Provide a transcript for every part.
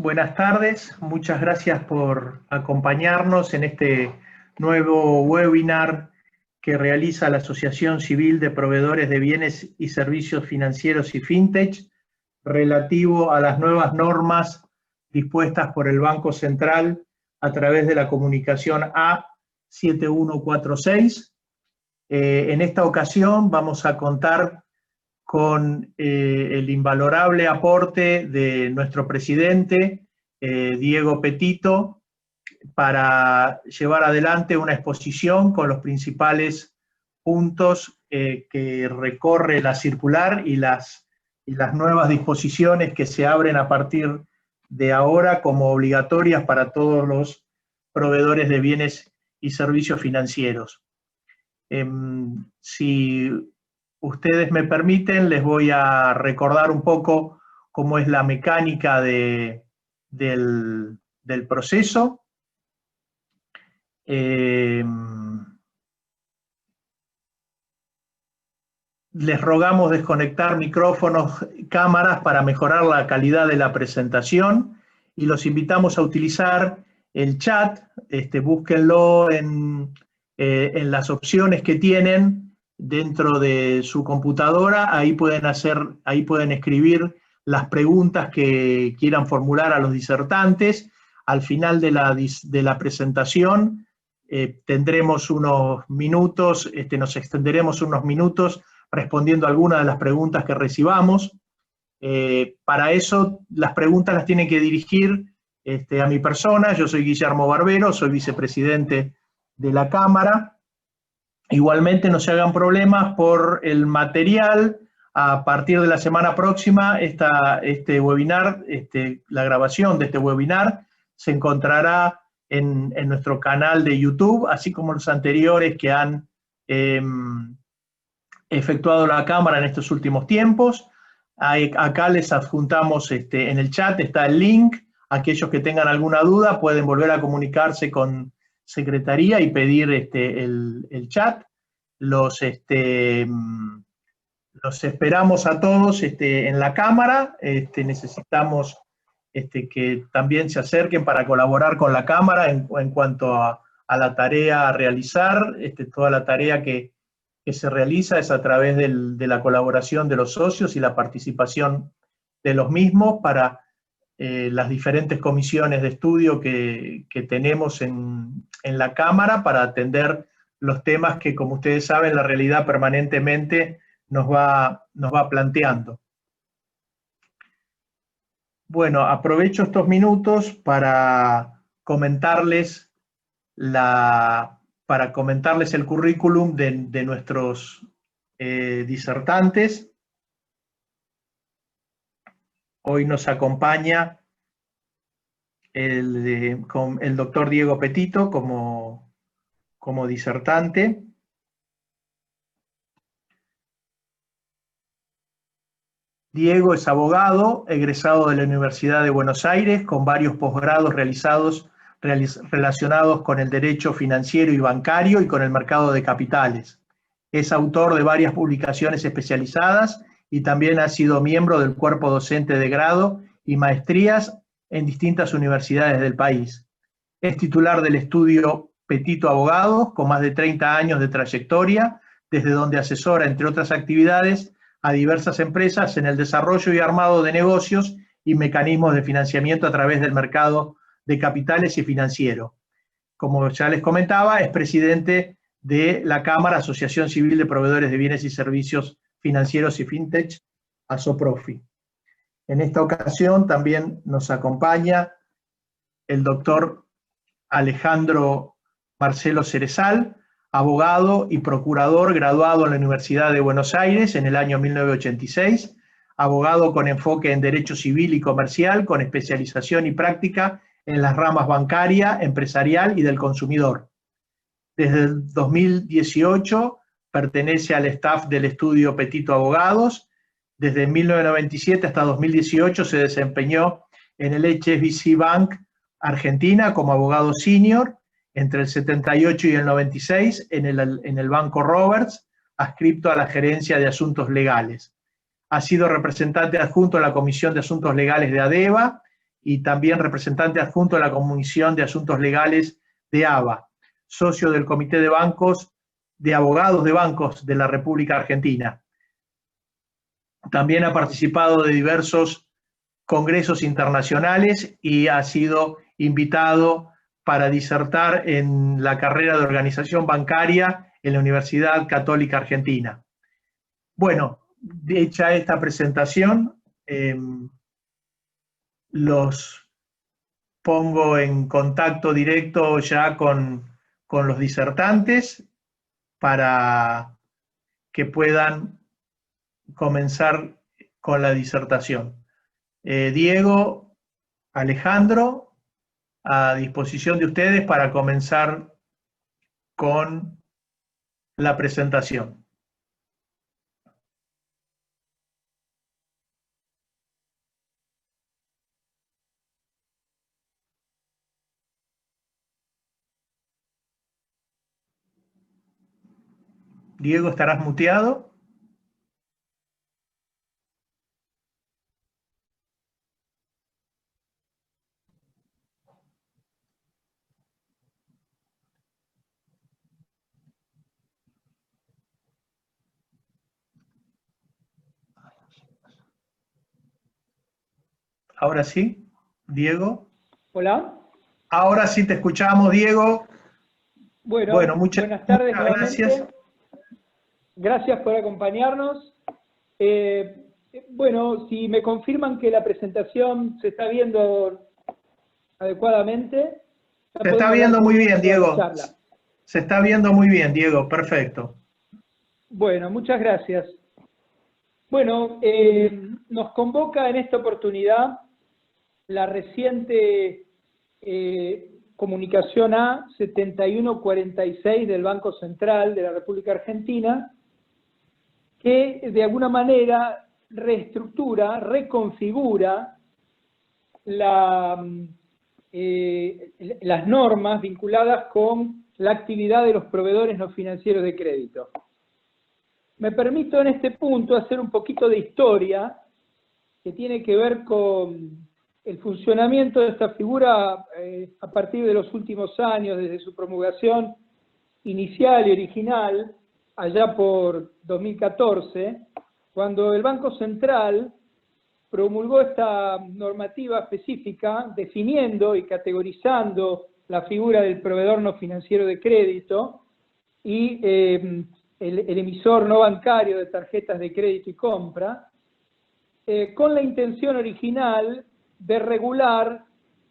Buenas tardes, muchas gracias por acompañarnos en este nuevo webinar que realiza la Asociación Civil de Proveedores de Bienes y Servicios Financieros y Fintech relativo a las nuevas normas dispuestas por el Banco Central a través de la comunicación A7146. En esta ocasión vamos a contar con el invalorable aporte de nuestro presidente, Diego Petito, para llevar adelante una exposición con los principales puntos que recorre la circular y las nuevas disposiciones que se abren a partir de ahora como obligatorias para todos los proveedores de bienes y servicios financieros. Si ustedes me permiten, les voy a recordar un poco cómo es la mecánica del proceso. Les rogamos desconectar micrófonos, cámaras para mejorar la calidad de la presentación y los invitamos a utilizar el chat. Búsquenlo en las opciones que tienen dentro de su computadora. Ahí pueden escribir las preguntas que quieran formular a los disertantes. Al final de la presentación tendremos unos minutos, nos extenderemos unos minutos respondiendo a algunas de las preguntas que recibamos. Para eso, las preguntas las tienen que dirigir a mi persona. Yo soy Guillermo Barbero, soy vicepresidente de la Cámara. Igualmente, no se hagan problemas por el material. A partir de la semana próxima, este webinar, la grabación de este webinar se encontrará en nuestro canal de YouTube, así como los anteriores que han efectuado la Cámara en estos últimos tiempos. Acá les adjuntamos en el chat, está el link. Aquellos que tengan alguna duda pueden volver a comunicarse con Secretaría y pedir el chat. Los esperamos a todos en la Cámara. Necesitamos que también se acerquen para colaborar con la Cámara en cuanto a la tarea a realizar. Toda la tarea que se realiza es a través de la colaboración de los socios y la participación de los mismos para las diferentes comisiones de estudio que tenemos en la Cámara para atender los temas que, como ustedes saben, la realidad permanentemente nos va planteando. Bueno, aprovecho estos minutos para comentarles el currículum de nuestros disertantes. Hoy nos acompaña el doctor Diego Petito como disertante. Diego es abogado, egresado de la Universidad de Buenos Aires, con varios posgrados relacionados con el derecho financiero y bancario y con el mercado de capitales. Es autor de varias publicaciones especializadas y también ha sido miembro del cuerpo docente de grado y maestrías en distintas universidades del país. Es titular del estudio Petito Abogados, con más de 30 años de trayectoria, desde donde asesora, entre otras actividades, a diversas empresas en el desarrollo y armado de negocios y mecanismos de financiamiento a través del mercado de capitales y financiero. Como ya les comentaba, es presidente de la Cámara Asociación Civil de Proveedores de Bienes y Servicios Financieros y Fintech, ASOPROFI. En esta ocasión también nos acompaña el doctor Alejandro Marcelo Cerezal, abogado y procurador graduado en la Universidad de Buenos Aires en el año 1986, abogado con enfoque en Derecho Civil y Comercial, con especialización y práctica en las ramas bancaria, empresarial y del consumidor. Desde el 2018 pertenece al staff del estudio Petito Abogados. Desde 1997 hasta 2018 se desempeñó en el HSBC Bank Argentina como abogado senior. Entre el 78 y el 96 en el Banco Roberts, adscripto a la Gerencia de Asuntos Legales. Ha sido representante adjunto a la Comisión de Asuntos Legales de ADEVA y también representante adjunto de la Comisión de Asuntos Legales de ABA, socio del Comité de Bancos, de Abogados de Bancos de la República Argentina. También ha participado de diversos congresos internacionales y ha sido invitado para disertar en la carrera de organización bancaria en la Universidad Católica Argentina. Bueno, hecha esta presentación, los pongo en contacto directo ya con los disertantes para que puedan comenzar con la disertación. Diego, Alejandro, a disposición de ustedes para comenzar con la presentación. Diego, ¿estarás muteado? Ahora sí, Diego. Hola. Ahora sí te escuchamos, Diego. Bueno, buenas tardes nuevamente. Gracias. Gracias por acompañarnos. Bueno, si me confirman que la presentación se está viendo adecuadamente. Se está viendo muy bien, Diego. Se está viendo muy bien, Diego. Perfecto. Bueno, muchas gracias. Bueno, nos convoca en esta oportunidad la reciente comunicación A7146 del Banco Central de la República Argentina, que de alguna manera reestructura, reconfigura las normas vinculadas con la actividad de los proveedores no financieros de crédito. Me permito en este punto hacer un poquito de historia que tiene que ver con el funcionamiento de esta figura a partir de los últimos años, desde su promulgación inicial y original, allá por 2014, cuando el Banco Central promulgó esta normativa específica definiendo y categorizando la figura del proveedor no financiero de crédito y el emisor no bancario de tarjetas de crédito y compra, con la intención original de regular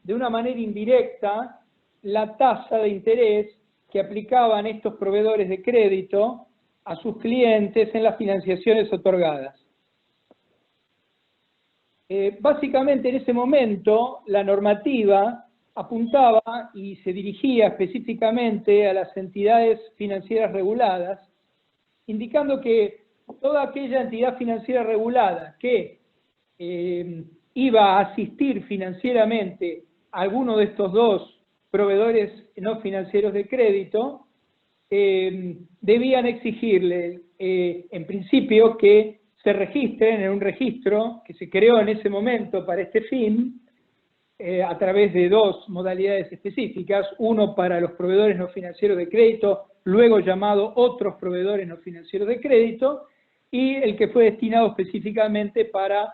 de una manera indirecta la tasa de interés que aplicaban estos proveedores de crédito a sus clientes en las financiaciones otorgadas. Básicamente en ese momento la normativa apuntaba y se dirigía específicamente a las entidades financieras reguladas, indicando que toda aquella entidad financiera regulada que iba a asistir financieramente a alguno de estos dos proveedores no financieros de crédito, debían exigirle, en principio, que se registren en un registro que se creó en ese momento para este fin, a través de dos modalidades específicas, uno para los proveedores no financieros de crédito, luego llamado otros proveedores no financieros de crédito, y el que fue destinado específicamente para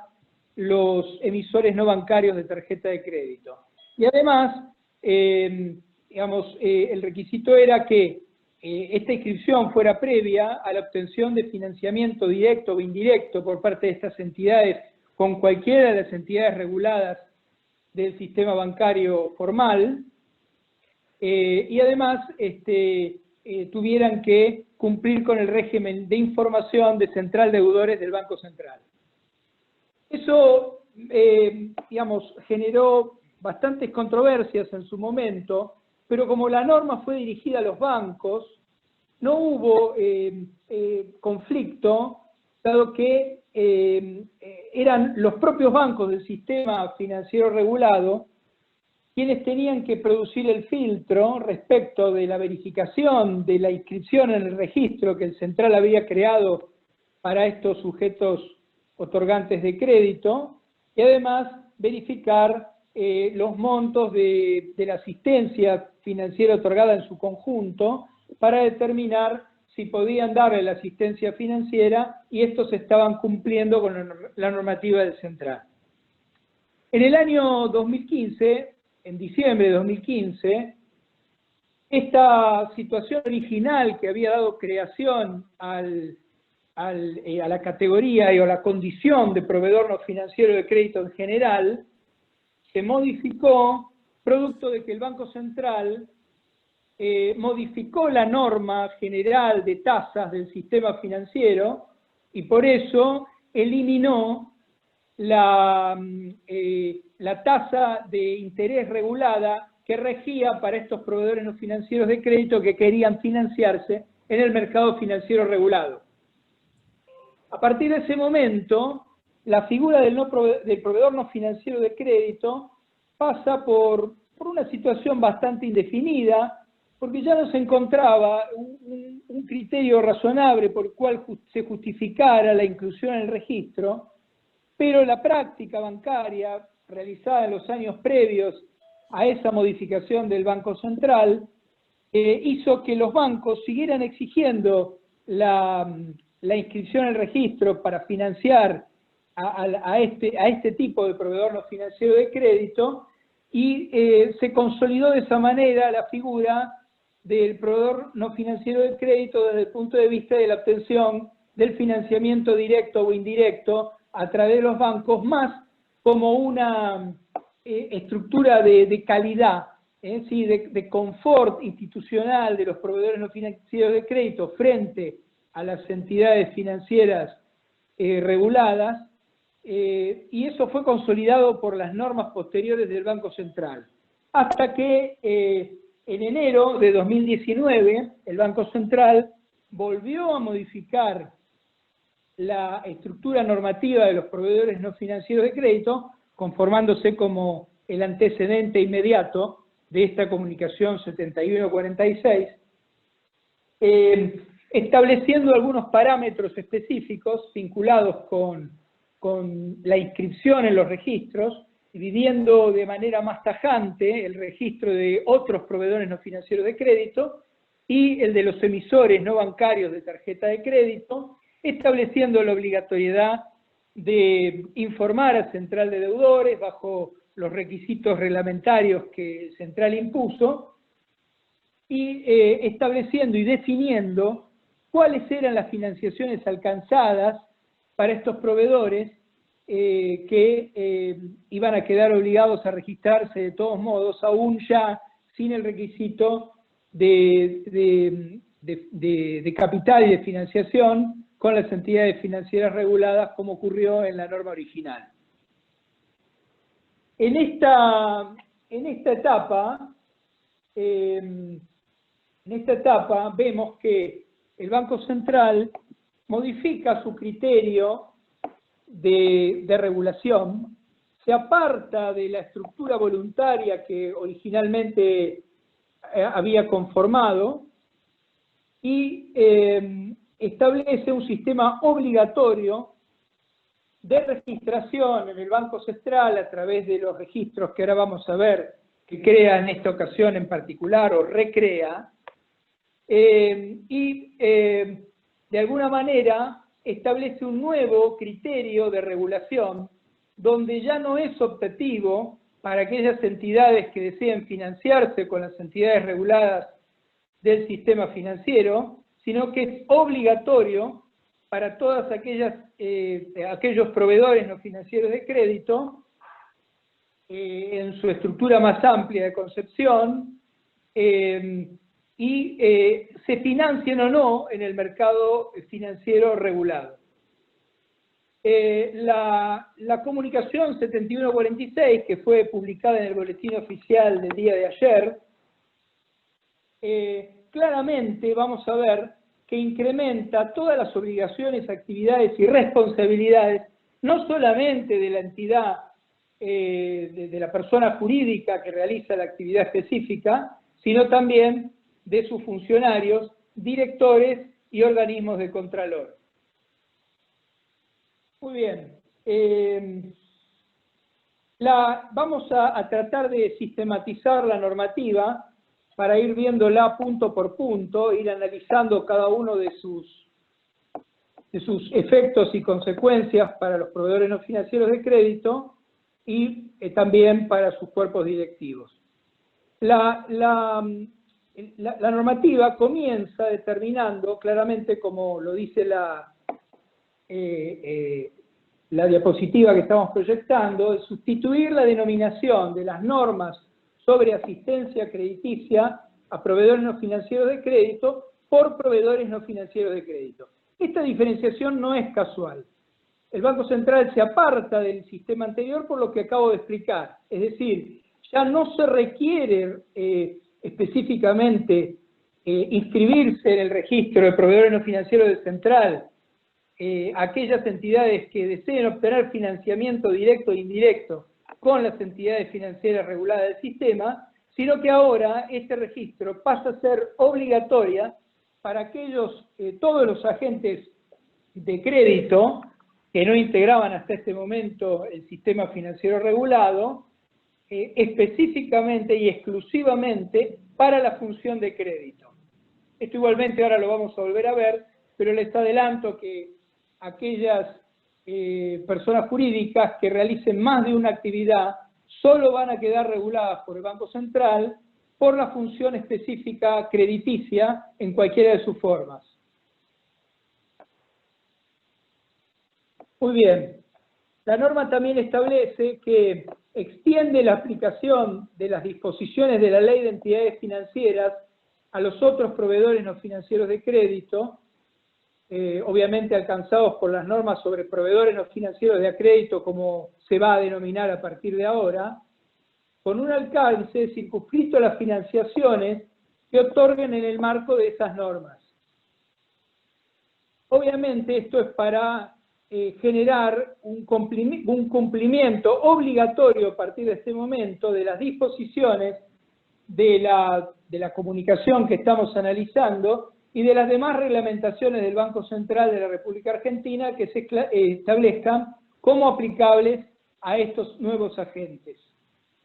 los emisores no bancarios de tarjeta de crédito. Y además, el requisito era que esta inscripción fuera previa a la obtención de financiamiento directo o indirecto por parte de estas entidades con cualquiera de las entidades reguladas del sistema bancario formal, y además tuvieran que cumplir con el régimen de información de central deudores del Banco Central. Eso, generó bastantes controversias en su momento, pero como la norma fue dirigida a los bancos, no hubo conflicto, dado que eran los propios bancos del sistema financiero regulado quienes tenían que producir el filtro respecto de la verificación de la inscripción en el registro que el Central había creado para estos sujetos otorgantes de crédito, y además verificar los montos de la asistencia financiera otorgada en su conjunto para determinar si podían darle la asistencia financiera y estos estaban cumpliendo con la normativa del Central. En el año 2015, en diciembre de 2015, esta situación original que había dado creación a la categoría y a la condición de proveedor no financiero de crédito en general, se modificó producto de que el Banco Central modificó la norma general de tasas del sistema financiero y por eso eliminó la tasa de interés regulada que regía para estos proveedores no financieros de crédito que querían financiarse en el mercado financiero regulado. A partir de ese momento, la figura del proveedor no financiero de crédito pasa por una situación bastante indefinida, porque ya no se encontraba un criterio razonable por el cual se justificara la inclusión en el registro, pero la práctica bancaria realizada en los años previos a esa modificación del Banco Central hizo que los bancos siguieran exigiendo la inscripción en el registro para financiar a este tipo de proveedor no financiero de crédito y se consolidó de esa manera la figura del proveedor no financiero de crédito desde el punto de vista de la obtención del financiamiento directo o indirecto a través de los bancos, más como una estructura de calidad, ¿sí? de confort institucional de los proveedores no financieros de crédito frente a las entidades financieras reguladas, y eso fue consolidado por las normas posteriores del Banco Central. Hasta que en enero de 2019 el Banco Central volvió a modificar la estructura normativa de los proveedores no financieros de crédito, conformándose como el antecedente inmediato de esta comunicación 7146, estableciendo algunos parámetros específicos vinculados con la inscripción en los registros, dividiendo de manera más tajante el registro de otros proveedores no financieros de crédito y el de los emisores no bancarios de tarjeta de crédito, estableciendo la obligatoriedad de informar a Central de Deudores bajo los requisitos reglamentarios que Central impuso, y estableciendo y definiendo cuáles eran las financiaciones alcanzadas para estos proveedores que iban a quedar obligados a registrarse de todos modos, aún ya sin el requisito de capital y de financiación con las entidades financieras reguladas, como ocurrió en la norma original. En esta etapa vemos que el Banco Central modifica su criterio de regulación, se aparta de la estructura voluntaria que originalmente había conformado y establece un sistema obligatorio de registración en el Banco Central a través de los registros que ahora vamos a ver, que crea en esta ocasión en particular o recrea, de alguna manera establece un nuevo criterio de regulación donde ya no es optativo para aquellas entidades que deseen financiarse con las entidades reguladas del sistema financiero, sino que es obligatorio para todas aquellos proveedores no financieros de crédito, en su estructura más amplia de concepción, y se financien o no en el mercado financiero regulado. La comunicación 7146, que fue publicada en el boletín oficial del día de ayer, claramente vamos a ver que incrementa todas las obligaciones, actividades y responsabilidades, no solamente de la entidad, de la persona jurídica que realiza la actividad específica, sino también de sus funcionarios, directores y organismos de contralor. Muy bien. Vamos a tratar de sistematizar la normativa para ir viéndola punto por punto, ir analizando cada uno de sus efectos y consecuencias para los proveedores no financieros de crédito y también para sus cuerpos directivos. La normativa comienza determinando claramente, como lo dice la diapositiva que estamos proyectando, es sustituir la denominación de las normas sobre asistencia crediticia a proveedores no financieros de crédito por proveedores no financieros de crédito. Esta diferenciación no es casual. El Banco Central se aparta del sistema anterior por lo que acabo de explicar. Es decir, ya no se requiere específicamente inscribirse en el registro de proveedores no financieros de Central aquellas entidades que deseen obtener financiamiento directo e indirecto con las entidades financieras reguladas del sistema, sino que ahora este registro pasa a ser obligatoria para todos los agentes de crédito que no integraban hasta este momento el sistema financiero regulado, específicamente y exclusivamente para la función de crédito. Esto igualmente ahora lo vamos a volver a ver, pero les adelanto que aquellas personas jurídicas que realicen más de una actividad solo van a quedar reguladas por el Banco Central por la función específica crediticia en cualquiera de sus formas. Muy bien. La norma también establece que extiende la aplicación de las disposiciones de la Ley de Entidades Financieras a los otros proveedores no financieros de crédito, obviamente alcanzados por las normas sobre proveedores no financieros de crédito, como se va a denominar a partir de ahora, con un alcance circunscrito a las financiaciones que otorguen en el marco de esas normas. Obviamente esto es para generar un cumplimiento obligatorio a partir de este momento de las disposiciones de la comunicación que estamos analizando y de las demás reglamentaciones del Banco Central de la República Argentina que se establezcan como aplicables a estos nuevos agentes.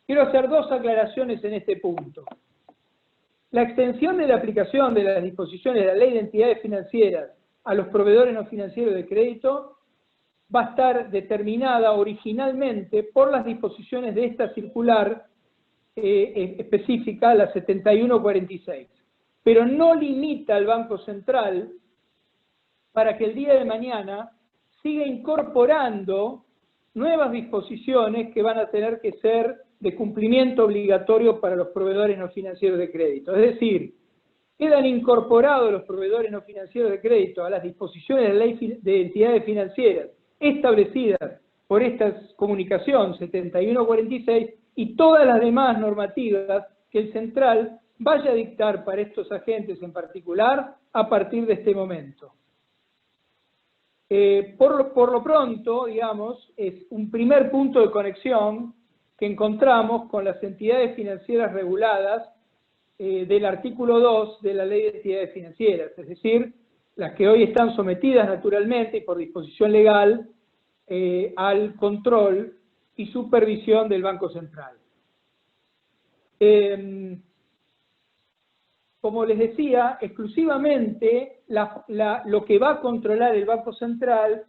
Quiero hacer dos aclaraciones en este punto. La extensión de la aplicación de las disposiciones de la Ley de Entidades Financieras a los proveedores no financieros de crédito va a estar determinada originalmente por las disposiciones de esta circular específica, la 7146. Pero no limita al Banco Central para que el día de mañana siga incorporando nuevas disposiciones que van a tener que ser de cumplimiento obligatorio para los proveedores no financieros de crédito. Es decir, quedan incorporados los proveedores no financieros de crédito a las disposiciones de la Ley de Entidades Financieras establecidas por esta comunicación 7146 y todas las demás normativas que el Central vaya a dictar para estos agentes en particular a partir de este momento. Por lo pronto, digamos, es un primer punto de conexión que encontramos con las entidades financieras reguladas del artículo 2 de la Ley de Entidades Financieras, es decir, las que hoy están sometidas naturalmente y por disposición legal al control y supervisión del Banco Central. Como les decía, exclusivamente lo que va a controlar el Banco Central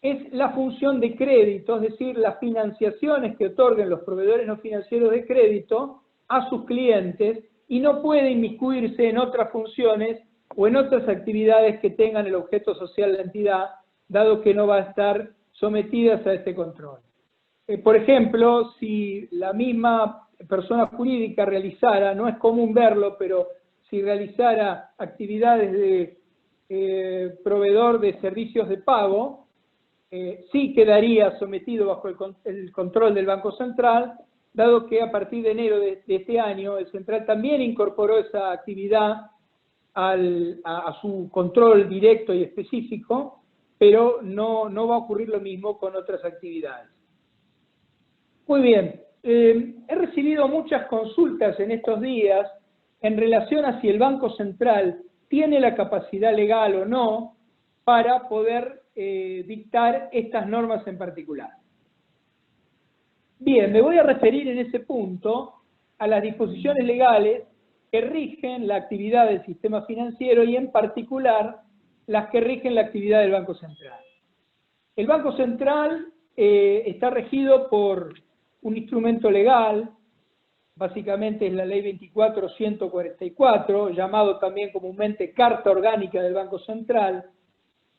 es la función de crédito, es decir, las financiaciones que otorguen los proveedores no financieros de crédito a sus clientes y no puede inmiscuirse en otras funciones o en otras actividades que tengan el objeto social de la entidad, dado que no va a estar sometidas a este control. Por ejemplo, si la misma persona jurídica realizara, no es común verlo, pero si realizara actividades de proveedor de servicios de pago, sí quedaría sometido bajo el control del Banco Central, dado que a partir de enero de este año el Central también incorporó esa actividad a su control directo y específico, pero no va a ocurrir lo mismo con otras actividades. Muy bien, he recibido muchas consultas en estos días en relación a si el Banco Central tiene la capacidad legal o no para poder dictar estas normas en particular. Bien, me voy a referir en ese punto a las disposiciones legales que rigen la actividad del sistema financiero y en particular las que rigen la actividad del Banco Central. El Banco Central está regido por un instrumento legal, básicamente es la Ley 24.144, llamado también comúnmente Carta Orgánica del Banco Central,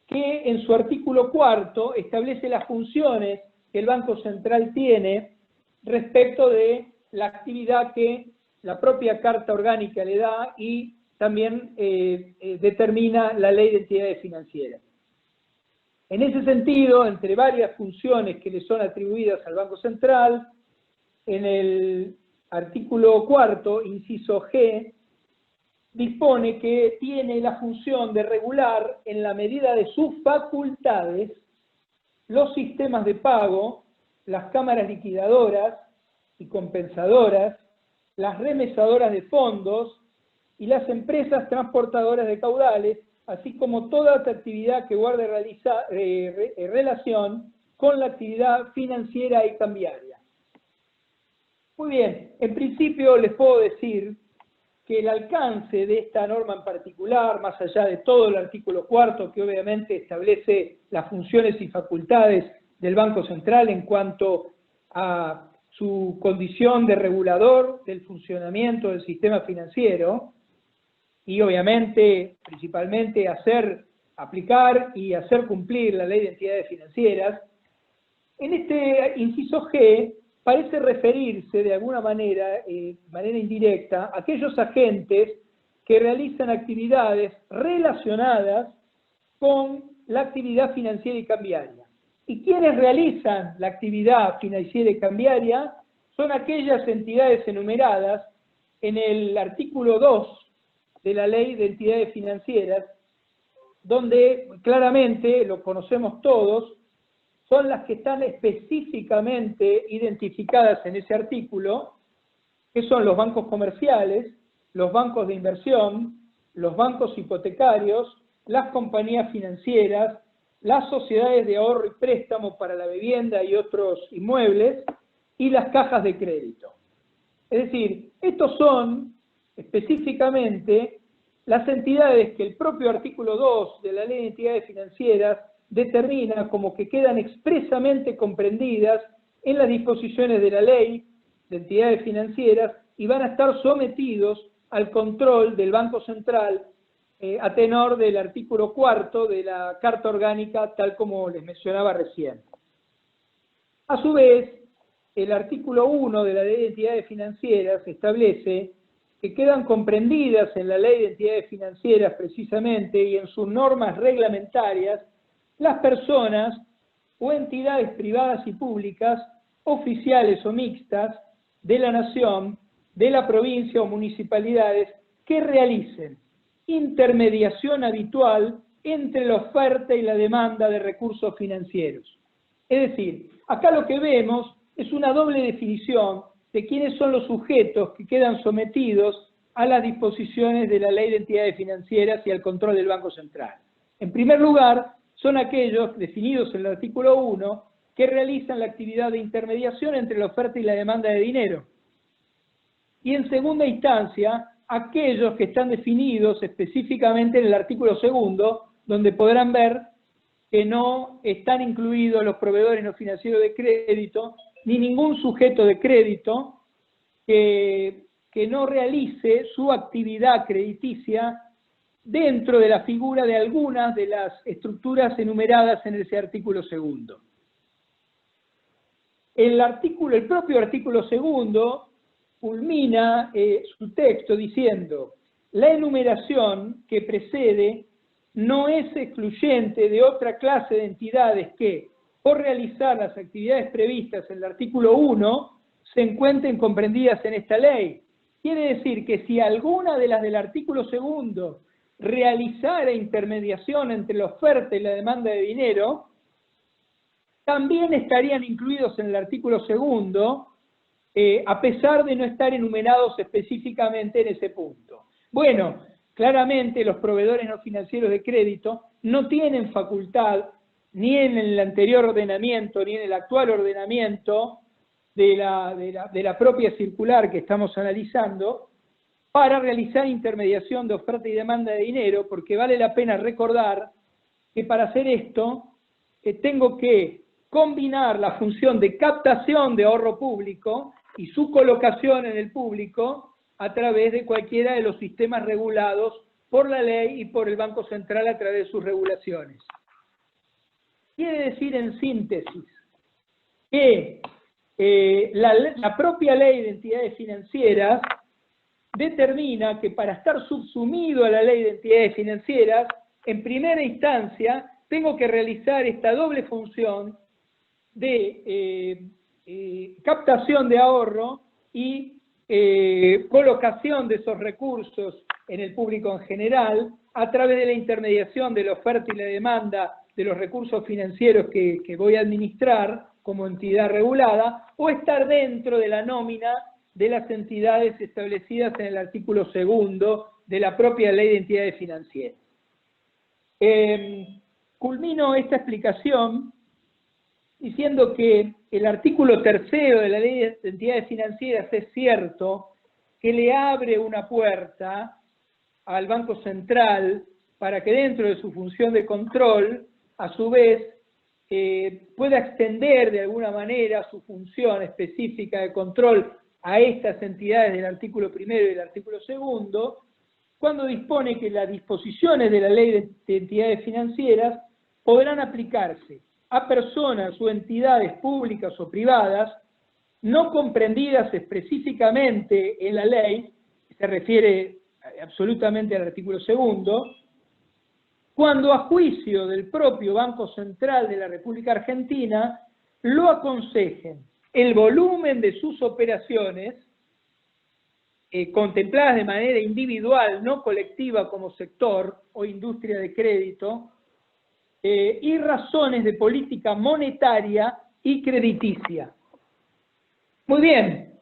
que en su artículo 4 establece las funciones que el Banco Central tiene respecto de la actividad que la propia Carta Orgánica le da y también determina la Ley de Entidades Financieras. En ese sentido, entre varias funciones que le son atribuidas al Banco Central, en el artículo 4, inciso G, dispone que tiene la función de regular en la medida de sus facultades los sistemas de pago, las cámaras liquidadoras y compensadoras, las remesadoras de fondos y las empresas transportadoras de caudales, así como toda otra actividad que guarde relación con la actividad financiera y cambiaria. Muy bien, en principio les puedo decir que el alcance de esta norma en particular, más allá de todo el artículo 4, que obviamente establece las funciones y facultades del Banco Central en cuanto a su condición de regulador del funcionamiento del sistema financiero, y obviamente, principalmente, aplicar y hacer cumplir la Ley de Entidades Financieras, en este inciso G parece referirse de alguna manera, manera indirecta, a aquellos agentes que realizan actividades relacionadas con la actividad financiera y cambiaria. ¿Y quienes realizan la actividad financiera y cambiaria? Son aquellas entidades enumeradas en el artículo 2 de la Ley de Entidades Financieras, donde claramente, lo conocemos todos, son las que están específicamente identificadas en ese artículo, que son los bancos comerciales, los bancos de inversión, los bancos hipotecarios, las compañías financieras, las sociedades de ahorro y préstamo para la vivienda y otros inmuebles, y las cajas de crédito. Es decir, estos son específicamente las entidades que el propio artículo 2 de la Ley de Entidades Financieras determina como que quedan expresamente comprendidas en las disposiciones de la Ley de Entidades Financieras y van a estar sometidos al control del Banco Central a tenor del artículo 4 de la Carta Orgánica, tal como les mencionaba recién. A su vez, el artículo 1 de la Ley de Entidades Financieras establece que quedan comprendidas en la Ley de Entidades Financieras precisamente y en sus normas reglamentarias las personas o entidades privadas y públicas, oficiales o mixtas, de la nación, de la provincia o municipalidades que realicen intermediación habitual entre la oferta y la demanda de recursos financieros. Es decir, acá lo que vemos es una doble definición de quiénes son los sujetos que quedan sometidos a las disposiciones de la Ley de Entidades Financieras y al control del Banco Central. En primer lugar, son aquellos definidos en el artículo 1 que realizan la actividad de intermediación entre la oferta y la demanda de dinero. Y en segunda instancia, aquellos que están definidos específicamente en el artículo 2, donde podrán ver que no están incluidos los proveedores no financieros de crédito, ni ningún sujeto de crédito que no realice su actividad crediticia dentro de la figura de algunas de las estructuras enumeradas en ese artículo 2. El propio artículo 2 culmina su texto diciendo: la enumeración que precede no es excluyente de otra clase de entidades que, por realizar las actividades previstas en el artículo 1, se encuentren comprendidas en esta ley. Quiere decir que si alguna de las del artículo 2 realizara intermediación entre la oferta y la demanda de dinero, también estarían incluidos en el artículo 2, a pesar de no estar enumerados específicamente en ese punto. Bueno, claramente los proveedores no financieros de crédito no tienen facultad, ni en el anterior ordenamiento, ni en el actual ordenamiento, de la propia circular que estamos analizando, para realizar intermediación de oferta y demanda de dinero, porque vale la pena recordar que para hacer esto tengo que combinar la función de captación de ahorro público y su colocación en el público a través de cualquiera de los sistemas regulados por la ley y por el Banco Central a través de sus regulaciones. Quiere decir en síntesis que la propia ley de entidades financieras determina que para estar subsumido a la ley de entidades financieras, en primera instancia, tengo que realizar esta doble función de captación de ahorro y colocación de esos recursos en el público en general, a través de la intermediación de la oferta y la demanda de los recursos financieros que voy a administrar como entidad regulada, o estar dentro de la nómina de las entidades establecidas en el artículo 2 de la propia ley de entidades financieras. Culmino esta explicación diciendo que el artículo 3 de la ley de entidades financieras es cierto que le abre una puerta al Banco Central para que dentro de su función de control, a su vez, pueda extender de alguna manera su función específica de control a estas entidades del artículo 1 y del artículo 2, cuando dispone que las disposiciones de la ley de entidades financieras podrán aplicarse a personas o entidades públicas o privadas no comprendidas específicamente en la ley, se refiere absolutamente al artículo 2, cuando a juicio del propio Banco Central de la República Argentina lo aconsejen el volumen de sus operaciones, contempladas de manera individual, no colectiva como sector o industria de crédito, y razones de política monetaria y crediticia. Muy bien,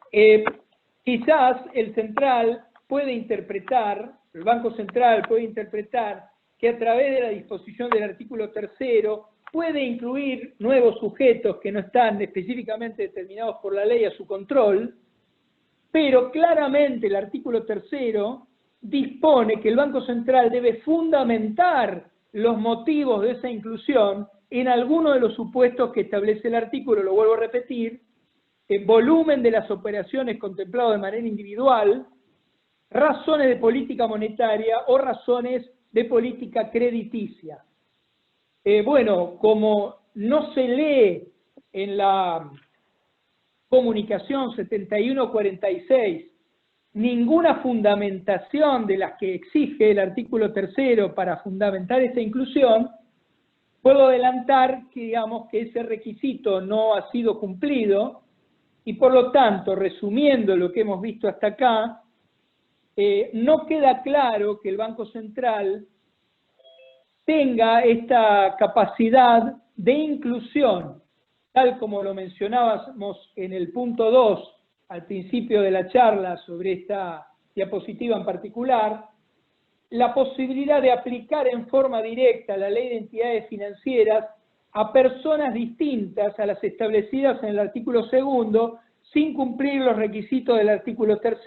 quizás el central puede interpretar, el Banco Central puede interpretar que a través de la disposición del artículo 3 puede incluir nuevos sujetos que no están específicamente determinados por la ley a su control, pero claramente el artículo 3 dispone que el Banco Central debe fundamentar los motivos de esa inclusión en alguno de los supuestos que establece el artículo, lo vuelvo a repetir, volumen de las operaciones contemplado de manera individual, razones de política monetaria o razones de política crediticia. Bueno, como no se lee en la comunicación 7146 ninguna fundamentación de las que exige el artículo 3 para fundamentar esta inclusión, puedo adelantar que, digamos, que ese requisito no ha sido cumplido y por lo tanto, resumiendo lo que hemos visto hasta acá, no queda claro que el Banco Central tenga esta capacidad de inclusión, tal como lo mencionábamos en el punto 2 al principio de la charla sobre esta diapositiva en particular, la posibilidad de aplicar en forma directa la ley de entidades financieras a personas distintas a las establecidas en el artículo 2, sin cumplir los requisitos del artículo 3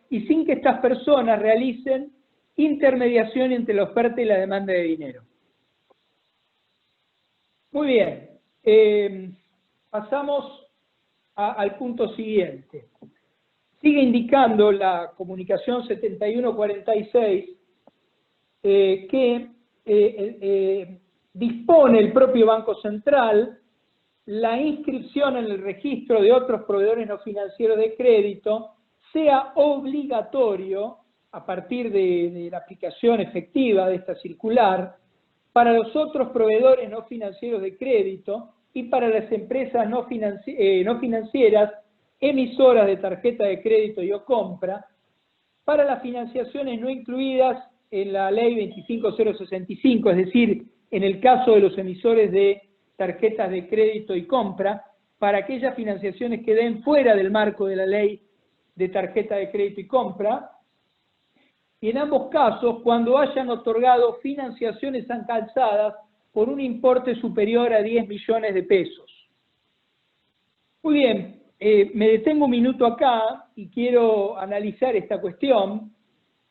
y sin que estas personas realicen intermediación entre la oferta y la demanda de dinero. Muy bien, pasamos al punto siguiente. Sigue indicando la comunicación 7146 que dispone el propio Banco Central la inscripción en el registro de otros proveedores no financieros de crédito sea obligatorio a partir de la aplicación efectiva de esta circular para los otros proveedores no financieros de crédito y para las empresas no financieras emisoras de tarjeta de crédito y o compra, para las financiaciones no incluidas en la ley 25065, es decir, en el caso de los emisores de tarjetas de crédito y compra, para aquellas financiaciones que den fuera del marco de la ley de tarjeta de crédito y compra, y en ambos casos cuando hayan otorgado financiaciones alcanzadas por un importe superior a 10 millones de pesos. Muy bien, me detengo un minuto acá y quiero analizar esta cuestión,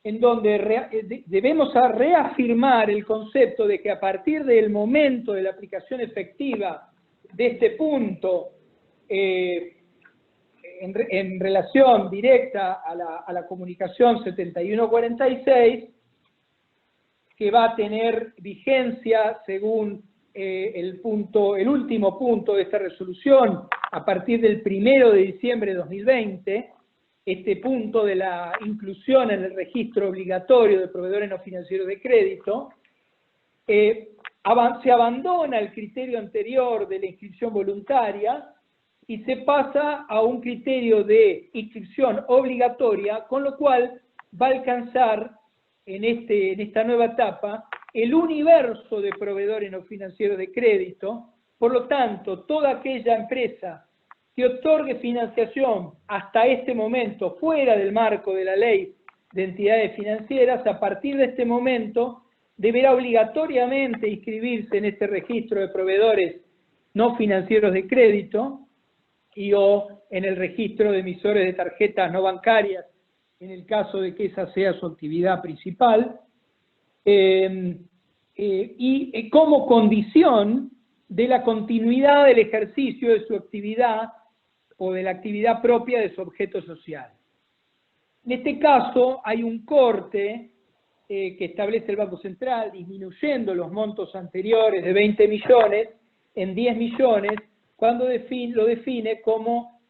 en donde debemos reafirmar el concepto de que a partir del momento de la aplicación efectiva de este punto, en relación directa a la comunicación 7146, que va a tener vigencia según el último punto de esta resolución a partir del 1 de diciembre de 2020, este punto de la inclusión en el registro obligatorio de proveedores no financieros de crédito, se abandona el criterio anterior de la inscripción voluntaria y se pasa a un criterio de inscripción obligatoria, con lo cual va a alcanzar en esta nueva etapa el universo de proveedores no financieros de crédito. Por lo tanto, toda aquella empresa que otorgue financiación hasta este momento fuera del marco de la ley de entidades financieras, a partir de este momento deberá obligatoriamente inscribirse en este registro de proveedores no financieros de crédito o en el registro de emisores de tarjetas no bancarias, en el caso de que esa sea su actividad principal, y como condición de la continuidad del ejercicio de su actividad o de la actividad propia de su objeto social. En este caso hay un corte que establece el Banco Central, disminuyendo los montos anteriores de 20 millones en 10 millones, cuando lo define como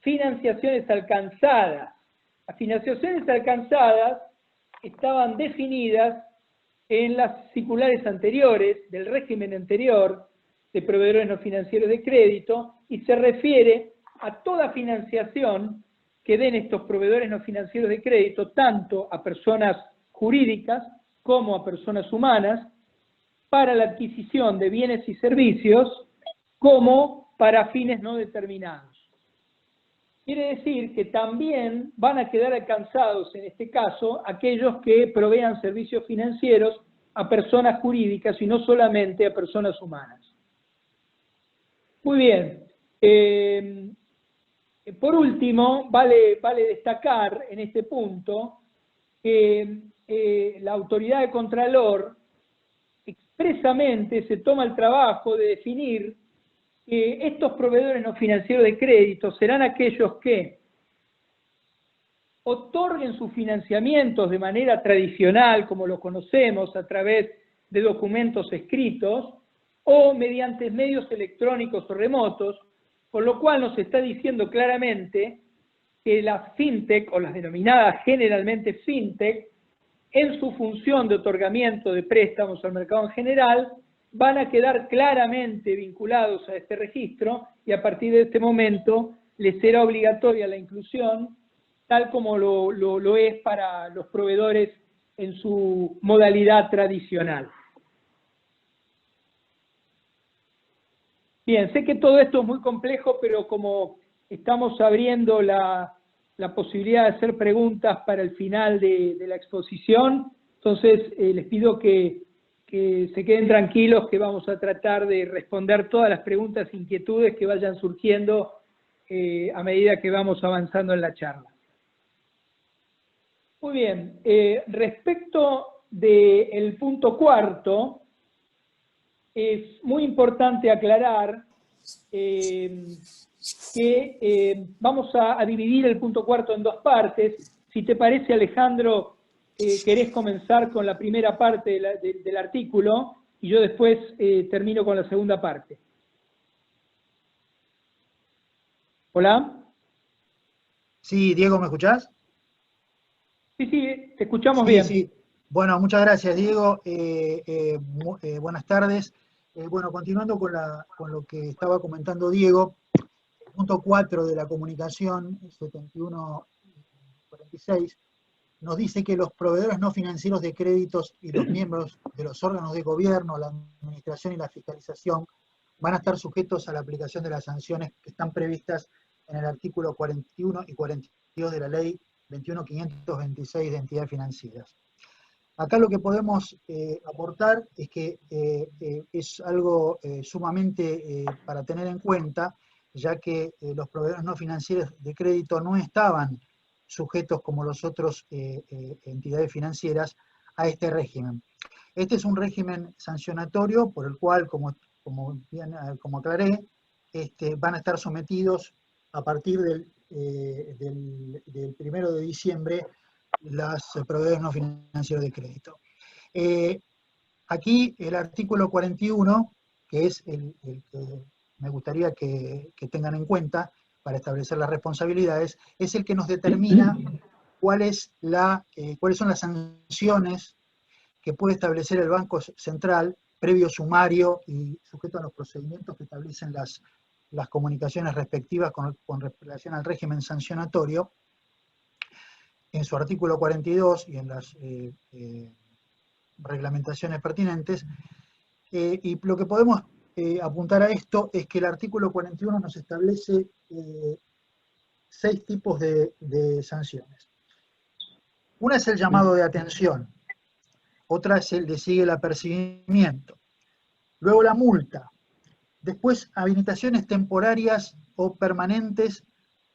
financiaciones alcanzadas. Las financiaciones alcanzadas estaban definidas en las circulares anteriores, del régimen anterior de proveedores no financieros de crédito, y se refiere a toda financiación que den estos proveedores no financieros de crédito, tanto a personas jurídicas como a personas humanas, para la adquisición de bienes y servicios, como para fines no determinados. Quiere decir que también van a quedar alcanzados, en este caso, aquellos que provean servicios financieros a personas jurídicas y no solamente a personas humanas. Muy bien. Por último, vale destacar en este punto que la autoridad de Contralor expresamente se toma el trabajo de definir que estos proveedores no financieros de crédito serán aquellos que otorguen sus financiamientos de manera tradicional, como lo conocemos, a través de documentos escritos, o mediante medios electrónicos o remotos, con lo cual nos está diciendo claramente que las fintech, o las denominadas generalmente fintech, en su función de otorgamiento de préstamos al mercado en general, van a quedar claramente vinculados a este registro y a partir de este momento les será obligatoria la inclusión, tal como lo es para los proveedores en su modalidad tradicional. Bien, sé que todo esto es muy complejo, pero como estamos abriendo la posibilidad de hacer preguntas para el final de la exposición, entonces les pido que se queden tranquilos, que vamos a tratar de responder todas las preguntas e inquietudes que vayan surgiendo a medida que vamos avanzando en la charla. Muy bien, respecto del punto cuarto, es muy importante aclarar que vamos a dividir el punto cuarto en dos partes. Si te parece, Alejandro, querés comenzar con la primera parte del artículo y yo después termino con la segunda parte. ¿Hola? Sí, Diego, ¿me escuchás? Sí, sí, te escuchamos Sí, bien. sí. Bueno, muchas gracias, Diego. Buenas tardes. Bueno, continuando con lo que estaba comentando Diego, el punto 4 de la comunicación 7146 nos dice que los proveedores no financieros de créditos y los miembros de los órganos de gobierno, la administración y la fiscalización van a estar sujetos a la aplicación de las sanciones que están previstas en el artículo 41 y 42 de la ley 21.526 de entidades financieras. Acá lo que podemos aportar es que es algo sumamente para tener en cuenta, ya que los proveedores no financieros de crédito no estaban sujetos como los otros entidades financieras a este régimen. Este es un régimen sancionatorio por el cual, como aclaré, van a estar sometidos a partir del 1 de diciembre los proveedores no financieros de crédito. Aquí el artículo 41, que es el que me gustaría que tengan en cuenta para establecer las responsabilidades, es el que nos determina cuáles son las sanciones que puede establecer el Banco Central previo sumario y sujeto a los procedimientos que establecen las comunicaciones respectivas con relación al régimen sancionatorio, en su artículo 42 y en las reglamentaciones pertinentes. Y lo que podemos apuntar a esto es que el artículo 41 nos establece 6 tipos de sanciones. Una es el llamado de atención, otra es le sigue el apercibimiento, luego la multa, después habilitaciones temporarias o permanentes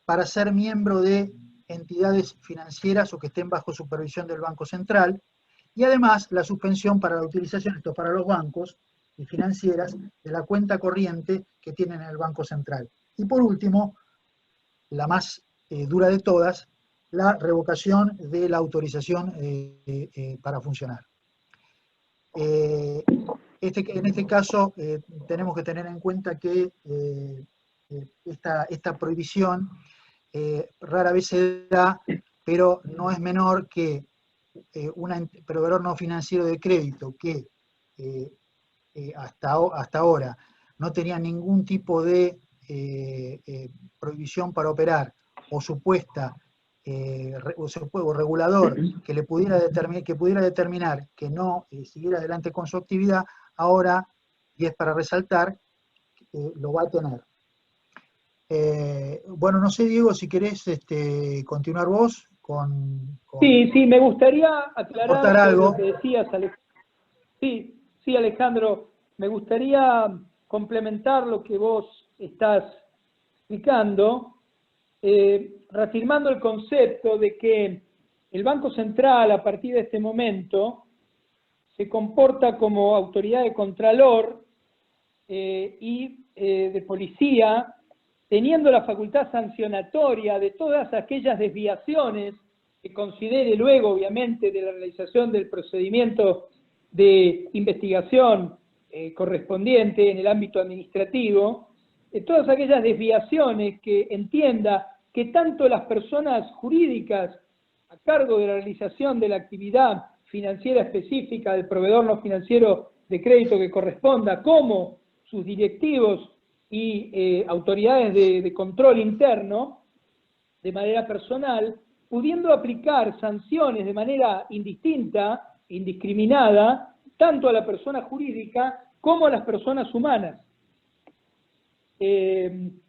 para ser miembro de entidades financieras o que estén bajo supervisión del Banco Central, y además la suspensión para la utilización, esto para los bancos y financieras, de la cuenta corriente que tienen en el Banco Central. Y por último, la más dura de todas, la revocación de la autorización para funcionar. En este caso tenemos que tener en cuenta que esta prohibición rara vez se da, pero no es menor que un proveedor no financiero de crédito que hasta ahora no tenía ningún tipo de prohibición para operar o supuesta o regulador que pudiera determinar que no siguiera adelante con su actividad, ahora, y es para resaltar, lo va a tener. Bueno, no sé, Diego, si querés continuar vos con Sí, me gustaría aclarar algo. lo que decías, Sí, Alejandro, me gustaría complementar lo que vos estás explicando, reafirmando el concepto de que el Banco Central, a partir de este momento, se comporta como autoridad de contralor y de policía, teniendo la facultad sancionatoria de todas aquellas desviaciones que considere luego, obviamente, de la realización del procedimiento de investigación correspondiente en el ámbito administrativo, todas aquellas desviaciones que entienda que tanto las personas jurídicas a cargo de la realización de la actividad financiera específica del proveedor no financiero de crédito que corresponda, como sus directivos y autoridades de control interno, de manera personal, pudiendo aplicar sanciones de manera indistinta, indiscriminada, tanto a la persona jurídica como a las personas humanas.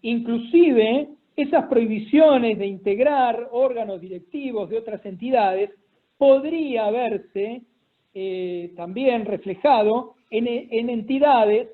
Inclusive, esas prohibiciones de integrar órganos directivos de otras entidades podría verse también reflejado en entidades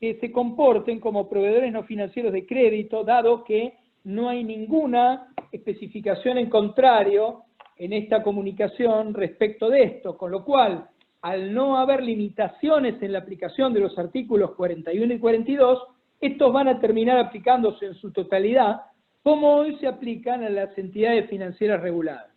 que se comporten como proveedores no financieros de crédito, dado que no hay ninguna especificación en contrario en esta comunicación respecto de esto, con lo cual, al no haber limitaciones en la aplicación de los artículos 41 y 42, estos van a terminar aplicándose en su totalidad, como hoy se aplican a las entidades financieras reguladas.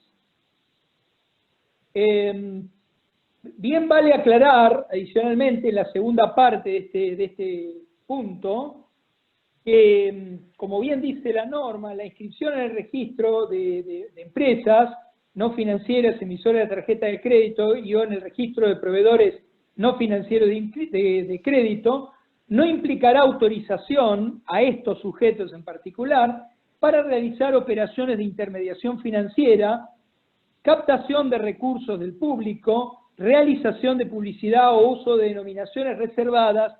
Bien vale aclarar, adicionalmente, en la segunda parte de este punto, que, como bien dice la norma, la inscripción en el registro de empresas no financieras emisoras de tarjeta de crédito y o en el registro de proveedores no financieros de crédito no implicará autorización a estos sujetos en particular para realizar operaciones de intermediación financiera, captación de recursos del público, realización de publicidad o uso de denominaciones reservadas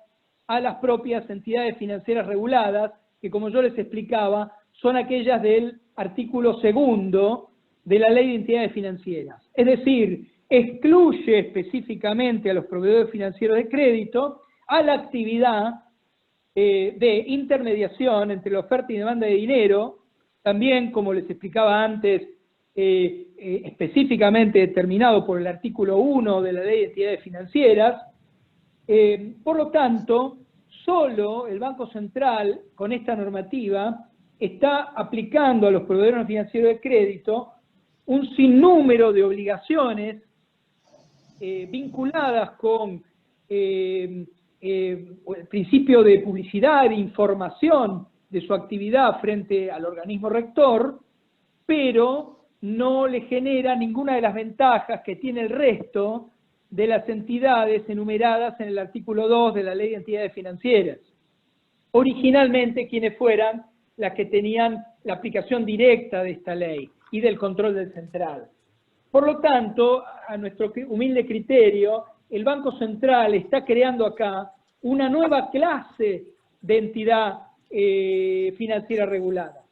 a las propias entidades financieras reguladas, que como yo les explicaba, son aquellas del artículo 2 de la Ley de Entidades Financieras. Es decir, excluye específicamente a los proveedores financieros de crédito a la actividad de intermediación entre la oferta y demanda de dinero, también, como les explicaba antes, específicamente determinado por el artículo 1 de la Ley de Entidades Financieras. Por lo tanto, solo el Banco Central, con esta normativa, está aplicando a los proveedores no financieros de crédito un sinnúmero de obligaciones vinculadas con el principio de publicidad e información de su actividad frente al organismo rector, pero no le genera ninguna de las ventajas que tiene el resto de las entidades enumeradas en el artículo 2 de la Ley de Entidades Financieras. Originalmente, quienes fueran las que tenían la aplicación directa de esta ley y del control del central. Por lo tanto, a nuestro humilde criterio, el Banco Central está creando acá una nueva clase de entidad financiera regulada,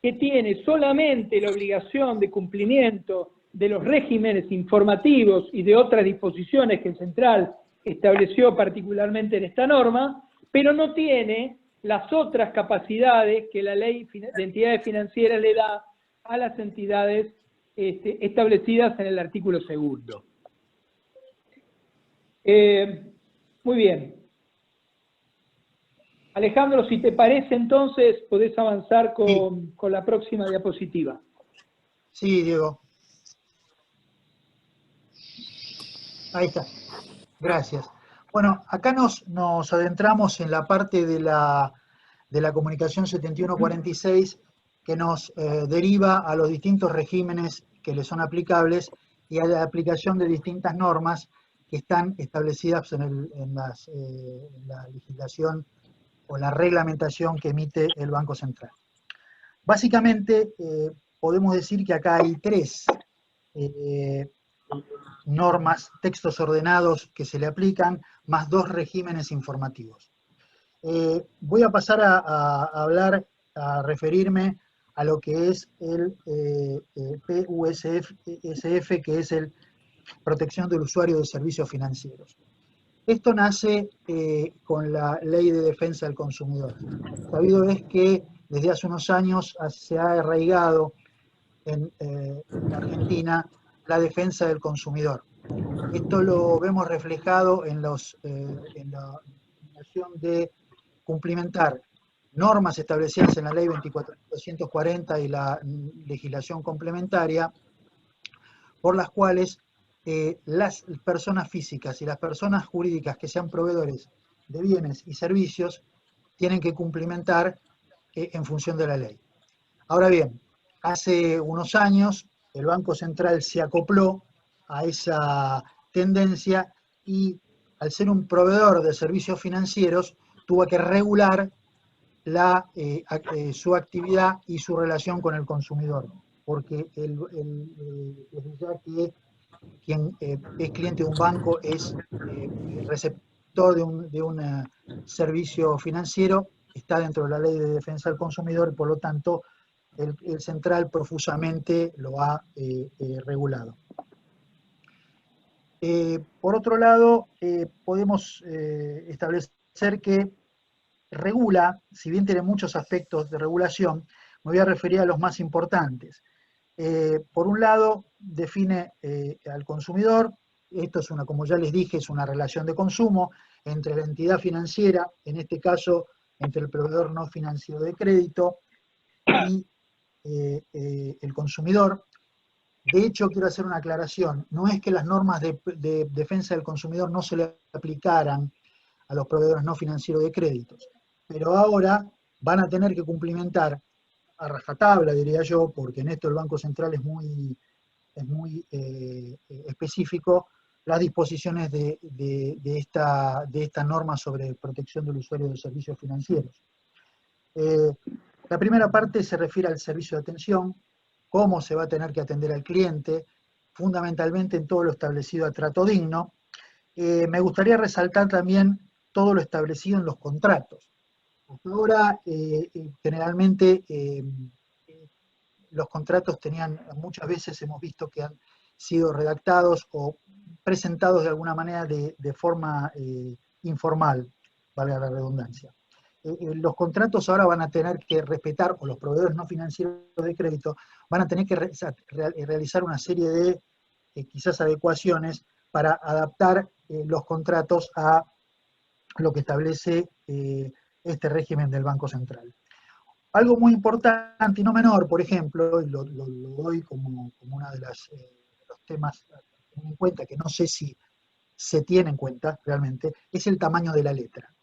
que tiene solamente la obligación de cumplimiento de los regímenes informativos y de otras disposiciones que el Central estableció particularmente en esta norma, pero no tiene las otras capacidades que la Ley de Entidades Financieras le da a las entidades establecidas en el artículo 2. Muy bien. Alejandro, si te parece, entonces podés avanzar con la próxima diapositiva. Sí, Diego. Ahí está. Gracias. Bueno, acá nos adentramos en la parte de la comunicación 7146 que nos deriva a los distintos regímenes que le son aplicables y a la aplicación de distintas normas que están establecidas en la legislación o la reglamentación que emite el Banco Central. Básicamente, podemos decir que acá hay tres normas, textos ordenados que se le aplican, más dos regímenes informativos. Voy a pasar a hablar, a referirme a lo que es el PUSF, que es el Protección del Usuario de Servicios Financieros. Esto nace con la Ley de Defensa del Consumidor. Sabido es que desde hace unos años se ha arraigado en Argentina la defensa del consumidor. Esto lo vemos reflejado en la obligación de cumplimentar normas establecidas en la Ley 24.240 y la legislación complementaria, por las cuales las personas físicas y las personas jurídicas que sean proveedores de bienes y servicios tienen que cumplimentar en función de la ley. Ahora bien, hace unos años el Banco Central se acopló a esa tendencia y, al ser un proveedor de servicios financieros, tuvo que regular su actividad y su relación con el consumidor, porque ya que quien es cliente de un banco es receptor de un servicio financiero, está dentro de la Ley de Defensa del Consumidor y por lo tanto el Central profusamente lo ha regulado. Por otro lado, podemos establecer que regula, si bien tiene muchos aspectos de regulación, me voy a referir a los más importantes. Por un lado, define al consumidor. Esto es como ya les dije, es una relación de consumo entre la entidad financiera, en este caso entre el proveedor no financiero de crédito y el consumidor. De hecho, quiero hacer una aclaración, no es que las normas de defensa del consumidor no se le aplicaran a los proveedores no financieros de créditos, pero ahora van a tener que cumplimentar a rajatabla, diría yo, porque en esto el Banco Central es muy específico, las disposiciones de esta norma sobre protección del usuario de servicios financieros. La primera parte se refiere al servicio de atención, cómo se va a tener que atender al cliente, fundamentalmente en todo lo establecido a trato digno. Me gustaría resaltar también todo lo establecido en los contratos. Hasta ahora, generalmente, los contratos muchas veces hemos visto que han sido redactados o presentados de alguna manera de forma informal, valga la redundancia. los contratos ahora van a tener que respetar, o los proveedores no financieros de crédito van a tener que realizar una serie de quizás adecuaciones para adaptar los contratos a lo que establece este régimen del Banco Central. Algo muy importante y no menor, por ejemplo, y lo doy como uno de los temas a tener en cuenta, que no sé si se tiene en cuenta realmente, es el tamaño de la letra.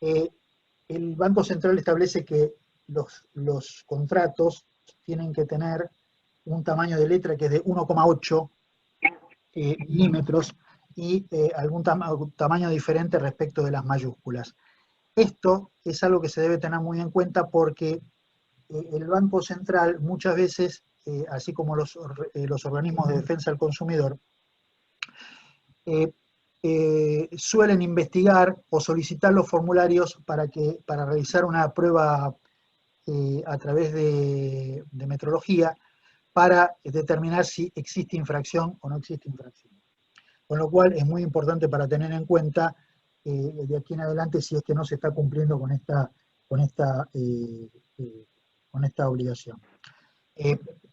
El Banco Central establece que los contratos tienen que tener un tamaño de letra que es de 1,8 milímetros y algún tamaño diferente respecto de las mayúsculas. Esto es algo que se debe tener muy en cuenta porque el Banco Central muchas veces, así como los organismos de defensa del consumidor, suelen investigar o solicitar los formularios para realizar una prueba a través de metrología para determinar si existe infracción o no existe infracción. Con lo cual es muy importante para tener en cuenta de aquí en adelante si es que no se está cumpliendo con esta obligación.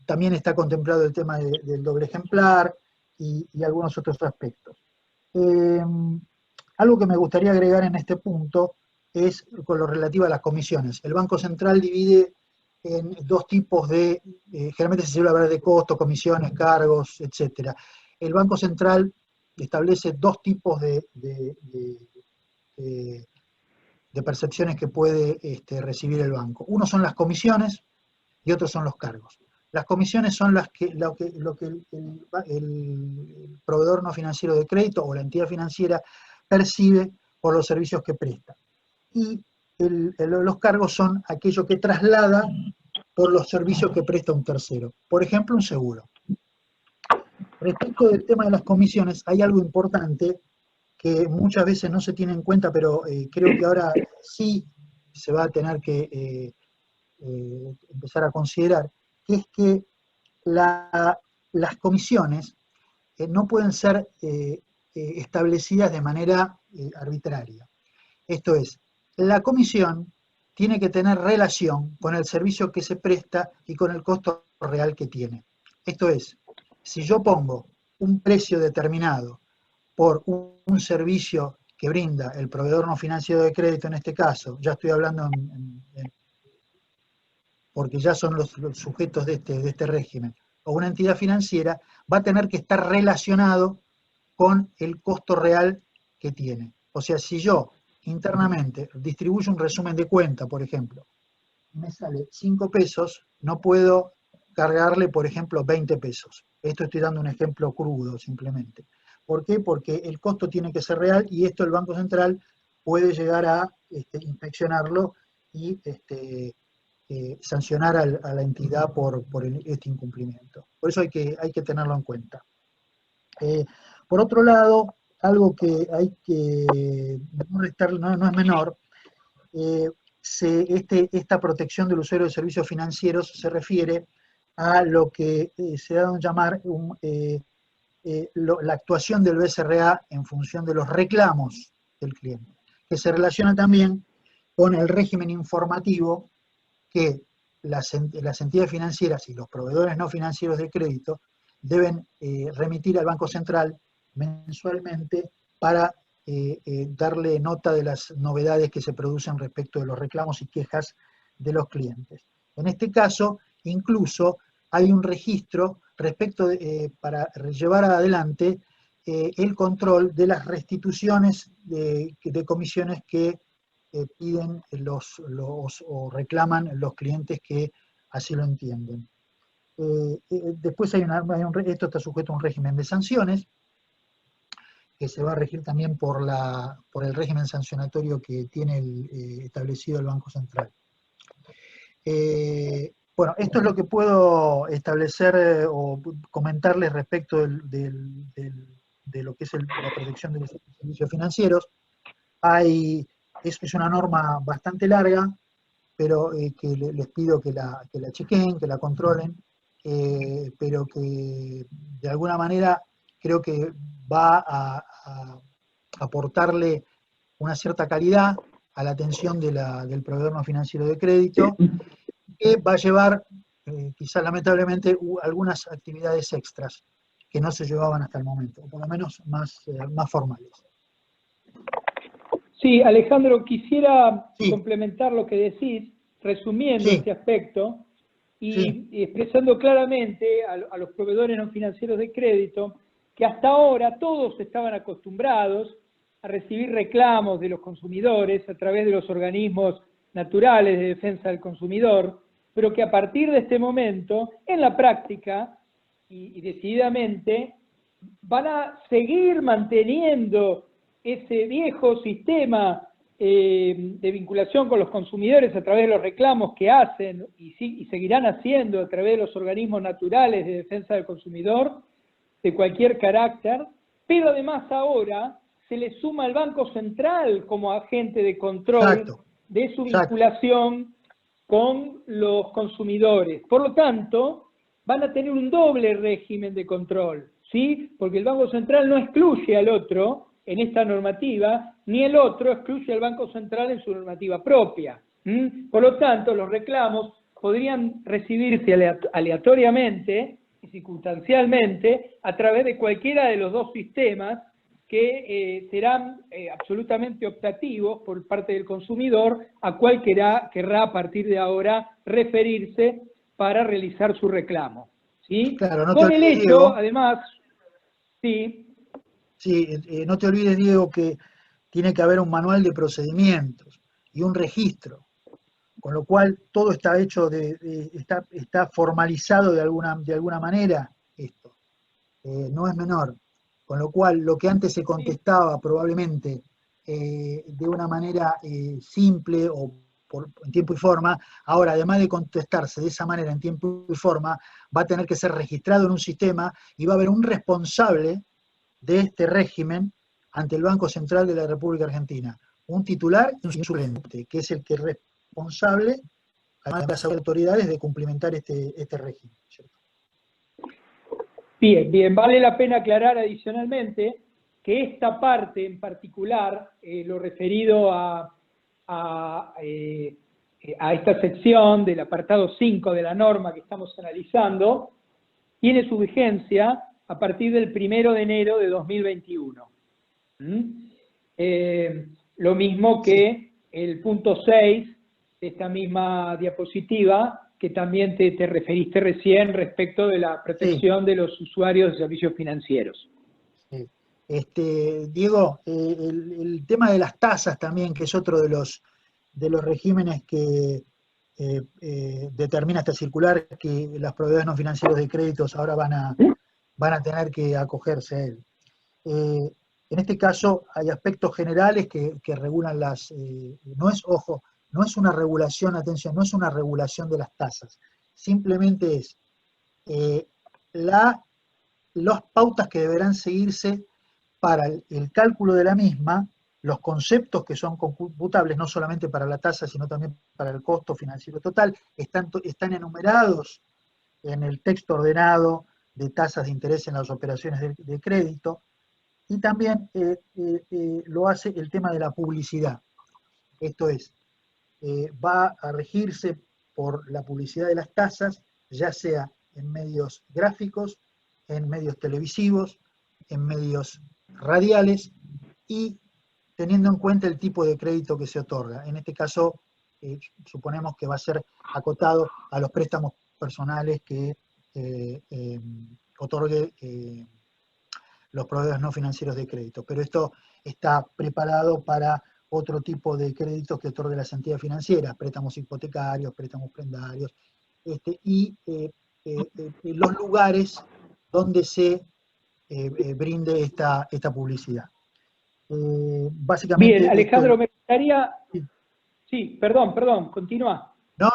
También está contemplado el tema del doble ejemplar y algunos otros aspectos. Algo que me gustaría agregar en este punto es con lo relativo a las comisiones. El Banco Central divide en dos tipos de, generalmente se suele hablar de costos, comisiones, cargos, etc. El Banco Central establece dos tipos de percepciones que puede recibir el banco. Uno son las comisiones y otros son los cargos. Las comisiones son lo que el proveedor no financiero de crédito o la entidad financiera percibe por los servicios que presta. Y los cargos son aquello que traslada por los servicios que presta un tercero. Por ejemplo, un seguro. Respecto del tema de las comisiones, hay algo importante que muchas veces no se tiene en cuenta, pero creo que ahora sí se va a tener que empezar a considerar, que es que las comisiones no pueden ser establecidas de manera arbitraria. Esto es, la comisión tiene que tener relación con el servicio que se presta y con el costo real que tiene. Esto es, si yo pongo un precio determinado por un servicio que brinda el proveedor no financiero de crédito en este caso, ya estoy hablando porque ya son los sujetos de este régimen, o una entidad financiera, va a tener que estar relacionado con el costo real que tiene. O sea, si yo internamente distribuyo un resumen de cuenta, por ejemplo, me sale 5 pesos, no puedo cargarle, por ejemplo, 20 pesos. Esto estoy dando un ejemplo crudo, simplemente. ¿Por qué? Porque el costo tiene que ser real y esto el Banco Central puede llegar a inspeccionarlo y sancionar a la entidad por este incumplimiento. Por eso hay que tenerlo en cuenta. Por otro lado, algo que hay que no es menor, esta protección del usuario de servicios financieros se refiere a lo que se da a llamar la actuación del BCRA en función de los reclamos del cliente, que se relaciona también con el régimen informativo que las entidades financieras y los proveedores no financieros de crédito deben remitir al Banco Central mensualmente para darle nota de las novedades que se producen respecto de los reclamos y quejas de los clientes. En este caso, incluso hay un registro respecto para llevar adelante el control de las restituciones de comisiones que piden o reclaman los clientes que así lo entienden. Después esto está sujeto a un régimen de sanciones, que se va a regir también por el régimen sancionatorio que tiene establecido el Banco Central. Bueno, esto es lo que puedo establecer o comentarles respecto de lo que es la protección de los servicios financieros. Es una norma bastante larga, pero que les pido que la chequen, que la controlen, pero que de alguna manera creo que va a aportarle una cierta calidad a la atención del proveedor no financiero de crédito, que va a llevar, quizás lamentablemente, algunas actividades extras que no se llevaban hasta el momento, o por lo menos más formales. Sí, Alejandro, quisiera Sí. complementar lo que decís, resumiendo Sí. este aspecto y Sí. expresando claramente a los proveedores no financieros de crédito que hasta ahora todos estaban acostumbrados a recibir reclamos de los consumidores a través de los organismos naturales de defensa del consumidor, pero que a partir de este momento, en la práctica y decididamente, van a seguir manteniendo ese viejo sistema de vinculación con los consumidores a través de los reclamos que hacen y seguirán haciendo a través de los organismos naturales de defensa del consumidor de cualquier carácter, pero además ahora se le suma el Banco Central como agente de control. Exacto. De su vinculación con los consumidores. Por lo tanto, van a tener un doble régimen de control, ¿sí? Porque el Banco Central no excluye al otro en esta normativa, ni el otro excluye al Banco Central en su normativa propia. Por lo tanto, los reclamos podrían recibirse aleatoriamente y circunstancialmente a través de cualquiera de los dos sistemas que serán absolutamente optativos por parte del consumidor, a cual querrá a partir de ahora referirse para realizar su reclamo. ¿Sí? Claro, no Con te el olvides, hecho, Diego, además, sí. Sí, no te olvides, Diego, que tiene que haber un manual de procedimientos y un registro, con lo cual todo está hecho, está formalizado de alguna manera esto. No es menor. Con lo cual, lo que antes se contestaba probablemente de una manera simple o en tiempo y forma, ahora además de contestarse de esa manera en tiempo y forma, va a tener que ser registrado en un sistema y va a haber un responsable de este régimen ante el Banco Central de la República Argentina. Un titular y un suplente, que es el que es responsable, además de las autoridades, de cumplimentar este régimen, ¿cierto? Bien, vale la pena aclarar adicionalmente que esta parte en particular, lo referido a esta sección del apartado 5 de la norma que estamos analizando, tiene su vigencia a partir del 1 de enero de 2021. Lo mismo que el punto 6 de esta misma diapositiva, que también te referiste recién respecto de la protección de los usuarios de servicios financieros. Sí. Diego, el tema de las tasas también, que es otro de los regímenes que determina esta circular, que los proveedores no financieros de créditos ahora van a tener que acogerse a él. En este caso hay aspectos generales que regulan no es una regulación, atención, no es una regulación de las tasas, simplemente es las pautas que deberán seguirse para el cálculo de la misma, los conceptos que son computables no solamente para la tasa, sino también para el costo financiero total, están enumerados en el texto ordenado de tasas de interés en las operaciones de crédito, y también lo hace el tema de la publicidad. Esto es, va a regirse por la publicidad de las tasas, ya sea en medios gráficos, en medios televisivos, en medios radiales, y teniendo en cuenta el tipo de crédito que se otorga. En este caso, suponemos que va a ser acotado a los préstamos personales que otorgue los proveedores no financieros de crédito. Pero esto está preparado para otro tipo de créditos que otorgue las entidades financieras, préstamos hipotecarios, préstamos prendarios, y los lugares donde se brinde esta publicidad. Básicamente. Bien, Alejandro, me gustaría... Sí, perdón, continúa. No,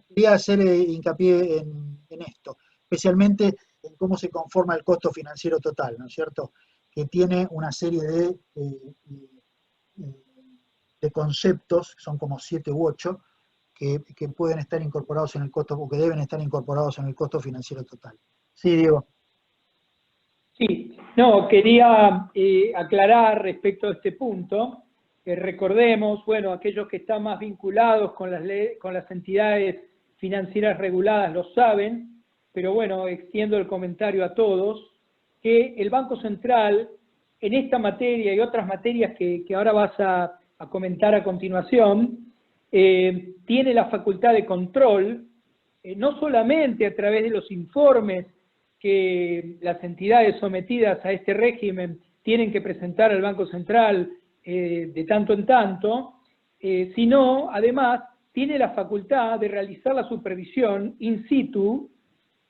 quería hacer hincapié en esto, especialmente en cómo se conforma el costo financiero total, ¿no es cierto? Que tiene una serie de conceptos, son como 7 u 8, que pueden estar incorporados en el costo, o que deben estar incorporados en el costo financiero total. Sí, Diego. Sí, no, quería aclarar respecto a este punto Recordemos, bueno, aquellos que están más vinculados con las entidades financieras reguladas lo saben, pero bueno, extiendo el comentario a todos, que el Banco Central, en esta materia y otras materias que ahora vas a comentar a continuación, tiene la facultad de control, no solamente a través de los informes que las entidades sometidas a este régimen tienen que presentar al Banco Central de tanto en tanto, sino además tiene la facultad de realizar la supervisión in situ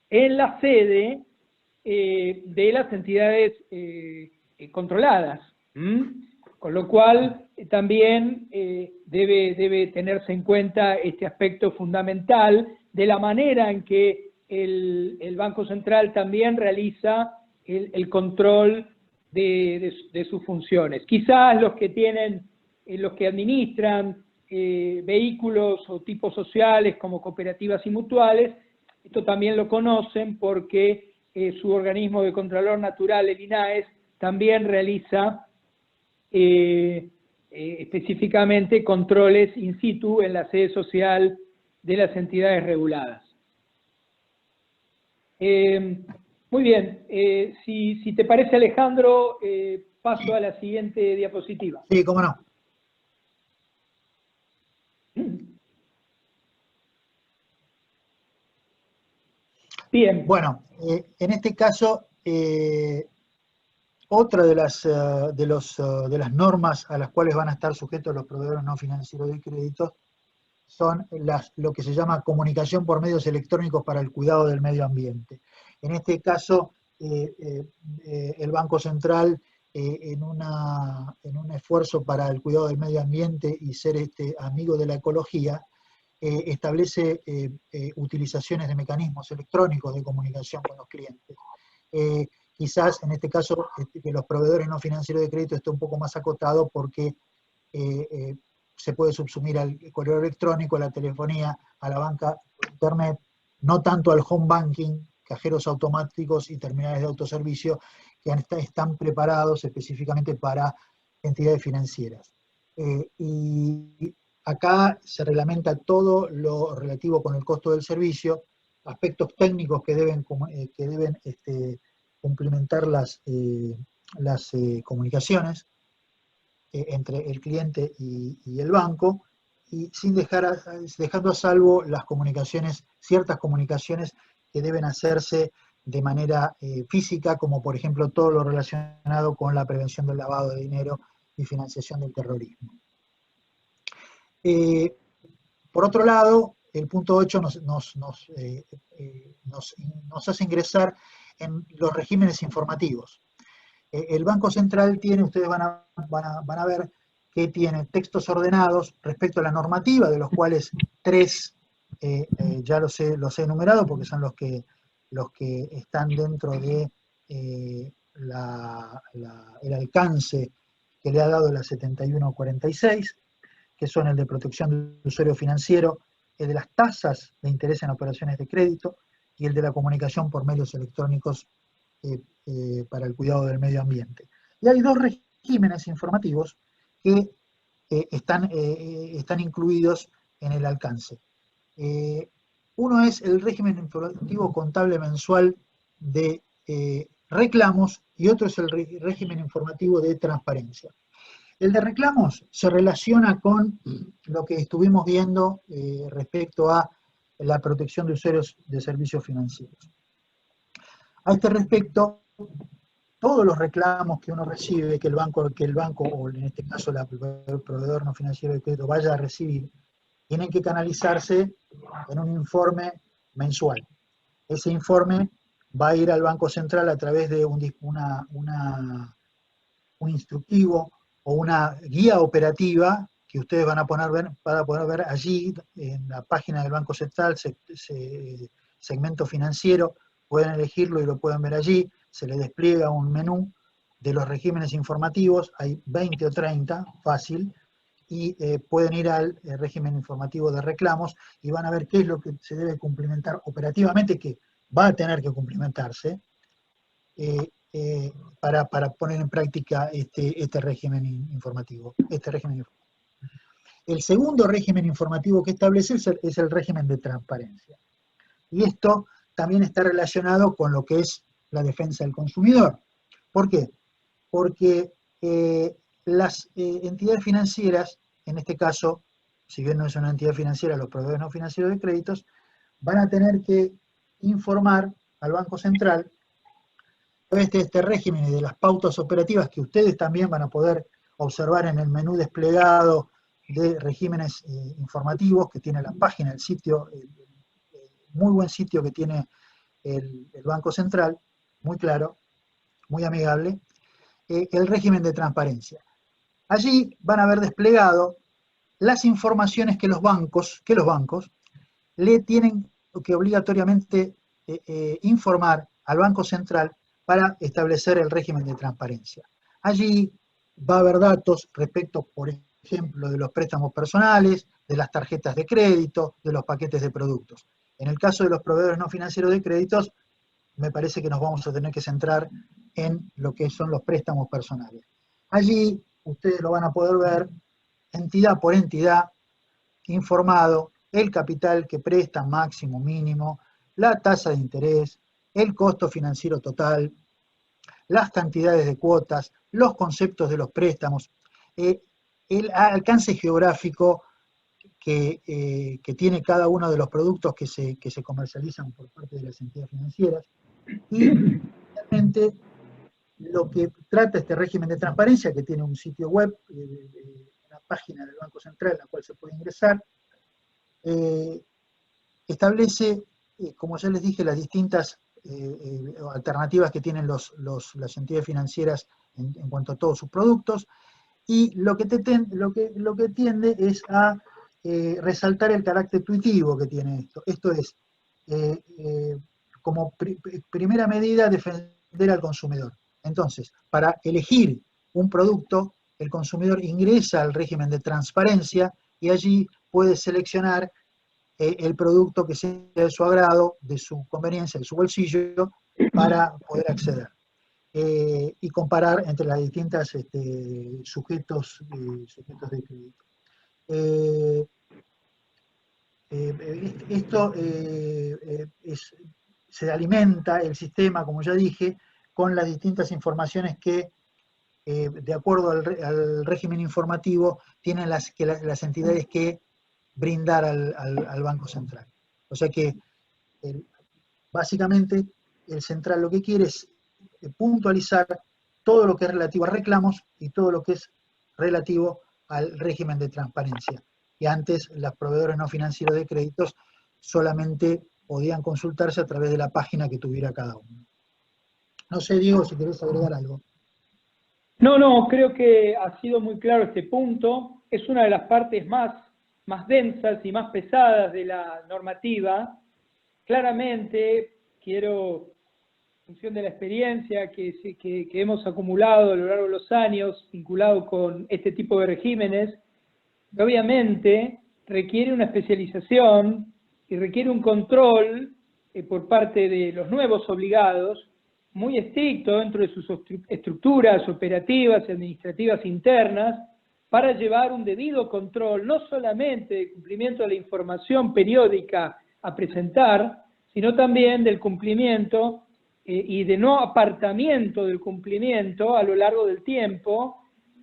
en la sede de las entidades controladas. Con lo cual también debe tenerse en cuenta este aspecto fundamental de la manera en que el Banco Central también realiza el control de sus funciones. Quizás los que administran vehículos o tipos sociales como cooperativas y mutuales, esto también lo conocen porque su organismo de Contralor Natural, el INAES, también realiza específicamente controles in situ en la sede social de las entidades reguladas. Muy bien, si te parece, Alejandro, paso a la siguiente diapositiva. Sí, cómo no. Bien. Bueno, en este caso, otra de las normas a las cuales van a estar sujetos los proveedores no financieros de créditos son lo que se llama comunicación por medios electrónicos para el cuidado del medio ambiente. En este caso, el Banco Central, en un esfuerzo para el cuidado del medio ambiente y ser amigo de la ecología, establece utilizaciones de mecanismos electrónicos de comunicación con los clientes. Quizás en este caso que los proveedores no financieros de crédito esté un poco más acotado porque se puede subsumir al correo electrónico, a la telefonía, a la banca, internet, no tanto al home banking, cajeros automáticos y terminales de autoservicio que están preparados específicamente para entidades financieras. Y acá se reglamenta todo lo relativo con el costo del servicio, aspectos técnicos que deben cumplimentar las comunicaciones entre el cliente y el banco, y dejando a salvo las comunicaciones, ciertas comunicaciones que deben hacerse de manera física, como por ejemplo todo lo relacionado con la prevención del lavado de dinero y financiación del terrorismo. Por otro lado, el punto 8 nos hace ingresar en los regímenes informativos. El Banco Central tiene, ustedes van a ver que tiene textos ordenados respecto a la normativa, de los cuales 3 ya los he enumerado porque son los que están dentro de el alcance que le ha dado la 7146, que son el de protección del usuario financiero, el de las tasas de interés en operaciones de crédito y el de la comunicación por medios electrónicos para el cuidado del medio ambiente. Y hay 2 regímenes informativos que están incluidos en el alcance. Uno es el régimen informativo contable mensual de reclamos y otro es el régimen informativo de transparencia. El de reclamos se relaciona con lo que estuvimos viendo respecto a la protección de usuarios de servicios financieros. A este respecto, todos los reclamos que uno recibe, que el banco o en este caso el proveedor no financiero de crédito vaya a recibir, tienen que canalizarse en un informe mensual. Ese informe va a ir al Banco Central a través de un instructivo o una guía operativa que ustedes van a poder ver allí en la página del Banco Central, segmento financiero, pueden elegirlo y lo pueden ver allí, se les despliega un menú de los regímenes informativos, hay 20 o 30, fácil, y pueden ir al régimen informativo de reclamos y van a ver qué es lo que se debe cumplimentar operativamente, que va a tener que cumplimentarse, para poner en práctica este régimen informativo. El segundo régimen informativo que establece es el régimen de transparencia. Y esto también está relacionado con lo que es la defensa del consumidor. ¿Por qué? Porque las entidades financieras, en este caso, si bien no es una entidad financiera, los proveedores no financieros de créditos, van a tener que informar al Banco Central este régimen y de las pautas operativas que ustedes también van a poder observar en el menú desplegado de regímenes informativos que tiene la página, el sitio, el muy buen sitio que tiene el Banco Central, muy claro, muy amigable, el régimen de transparencia. Allí van a haber desplegado las informaciones que los bancos le tienen que obligatoriamente informar al Banco Central para establecer el régimen de transparencia. Allí va a haber datos respecto, por ejemplo, de los préstamos personales, de las tarjetas de crédito, de los paquetes de productos. En el caso de los proveedores no financieros de créditos, me parece que nos vamos a tener que centrar en lo que son los préstamos personales. Allí ustedes lo van a poder ver entidad por entidad, informado el capital que presta máximo, mínimo, la tasa de interés, el costo financiero total, las cantidades de cuotas, los conceptos de los préstamos, el alcance geográfico que tiene cada uno de los productos que se comercializan por parte de las entidades financieras, y realmente lo que trata este régimen de transparencia, que tiene un sitio web, una página del Banco Central en la cual se puede ingresar, establece, como ya les dije, las distintas alternativas que tienen las entidades financieras en cuanto a todos sus productos, y lo que tiende es a resaltar el carácter intuitivo que tiene esto. Esto es, como primera medida, defender al consumidor. Entonces, para elegir un producto, el consumidor ingresa al régimen de transparencia y allí puede seleccionar el producto que sea de su agrado, de su conveniencia, de su bolsillo, para poder acceder. Y comparar entre las distintas sujetos de crédito. Esto se alimenta el sistema, como ya dije, con las distintas informaciones que, de acuerdo al régimen informativo, tienen las entidades que brindar al Banco Central. O sea que, básicamente, el central lo que quiere es puntualizar todo lo que es relativo a reclamos y todo lo que es relativo al régimen de transparencia. Y antes, los proveedores no financieros de créditos solamente podían consultarse a través de la página que tuviera cada uno. No sé, Diego, si querés agregar algo. No, creo que ha sido muy claro este punto. Es una de las partes más densas y más pesadas de la normativa. Claramente, quiero, en función de la experiencia que hemos acumulado a lo largo de los años, vinculado con este tipo de regímenes, obviamente requiere una especialización y requiere un control por parte de los nuevos obligados, muy estricto dentro de sus estructuras operativas y administrativas internas, para llevar un debido control, no solamente del cumplimiento de la información periódica a presentar, sino también del cumplimiento y de no apartamiento del cumplimiento a lo largo del tiempo,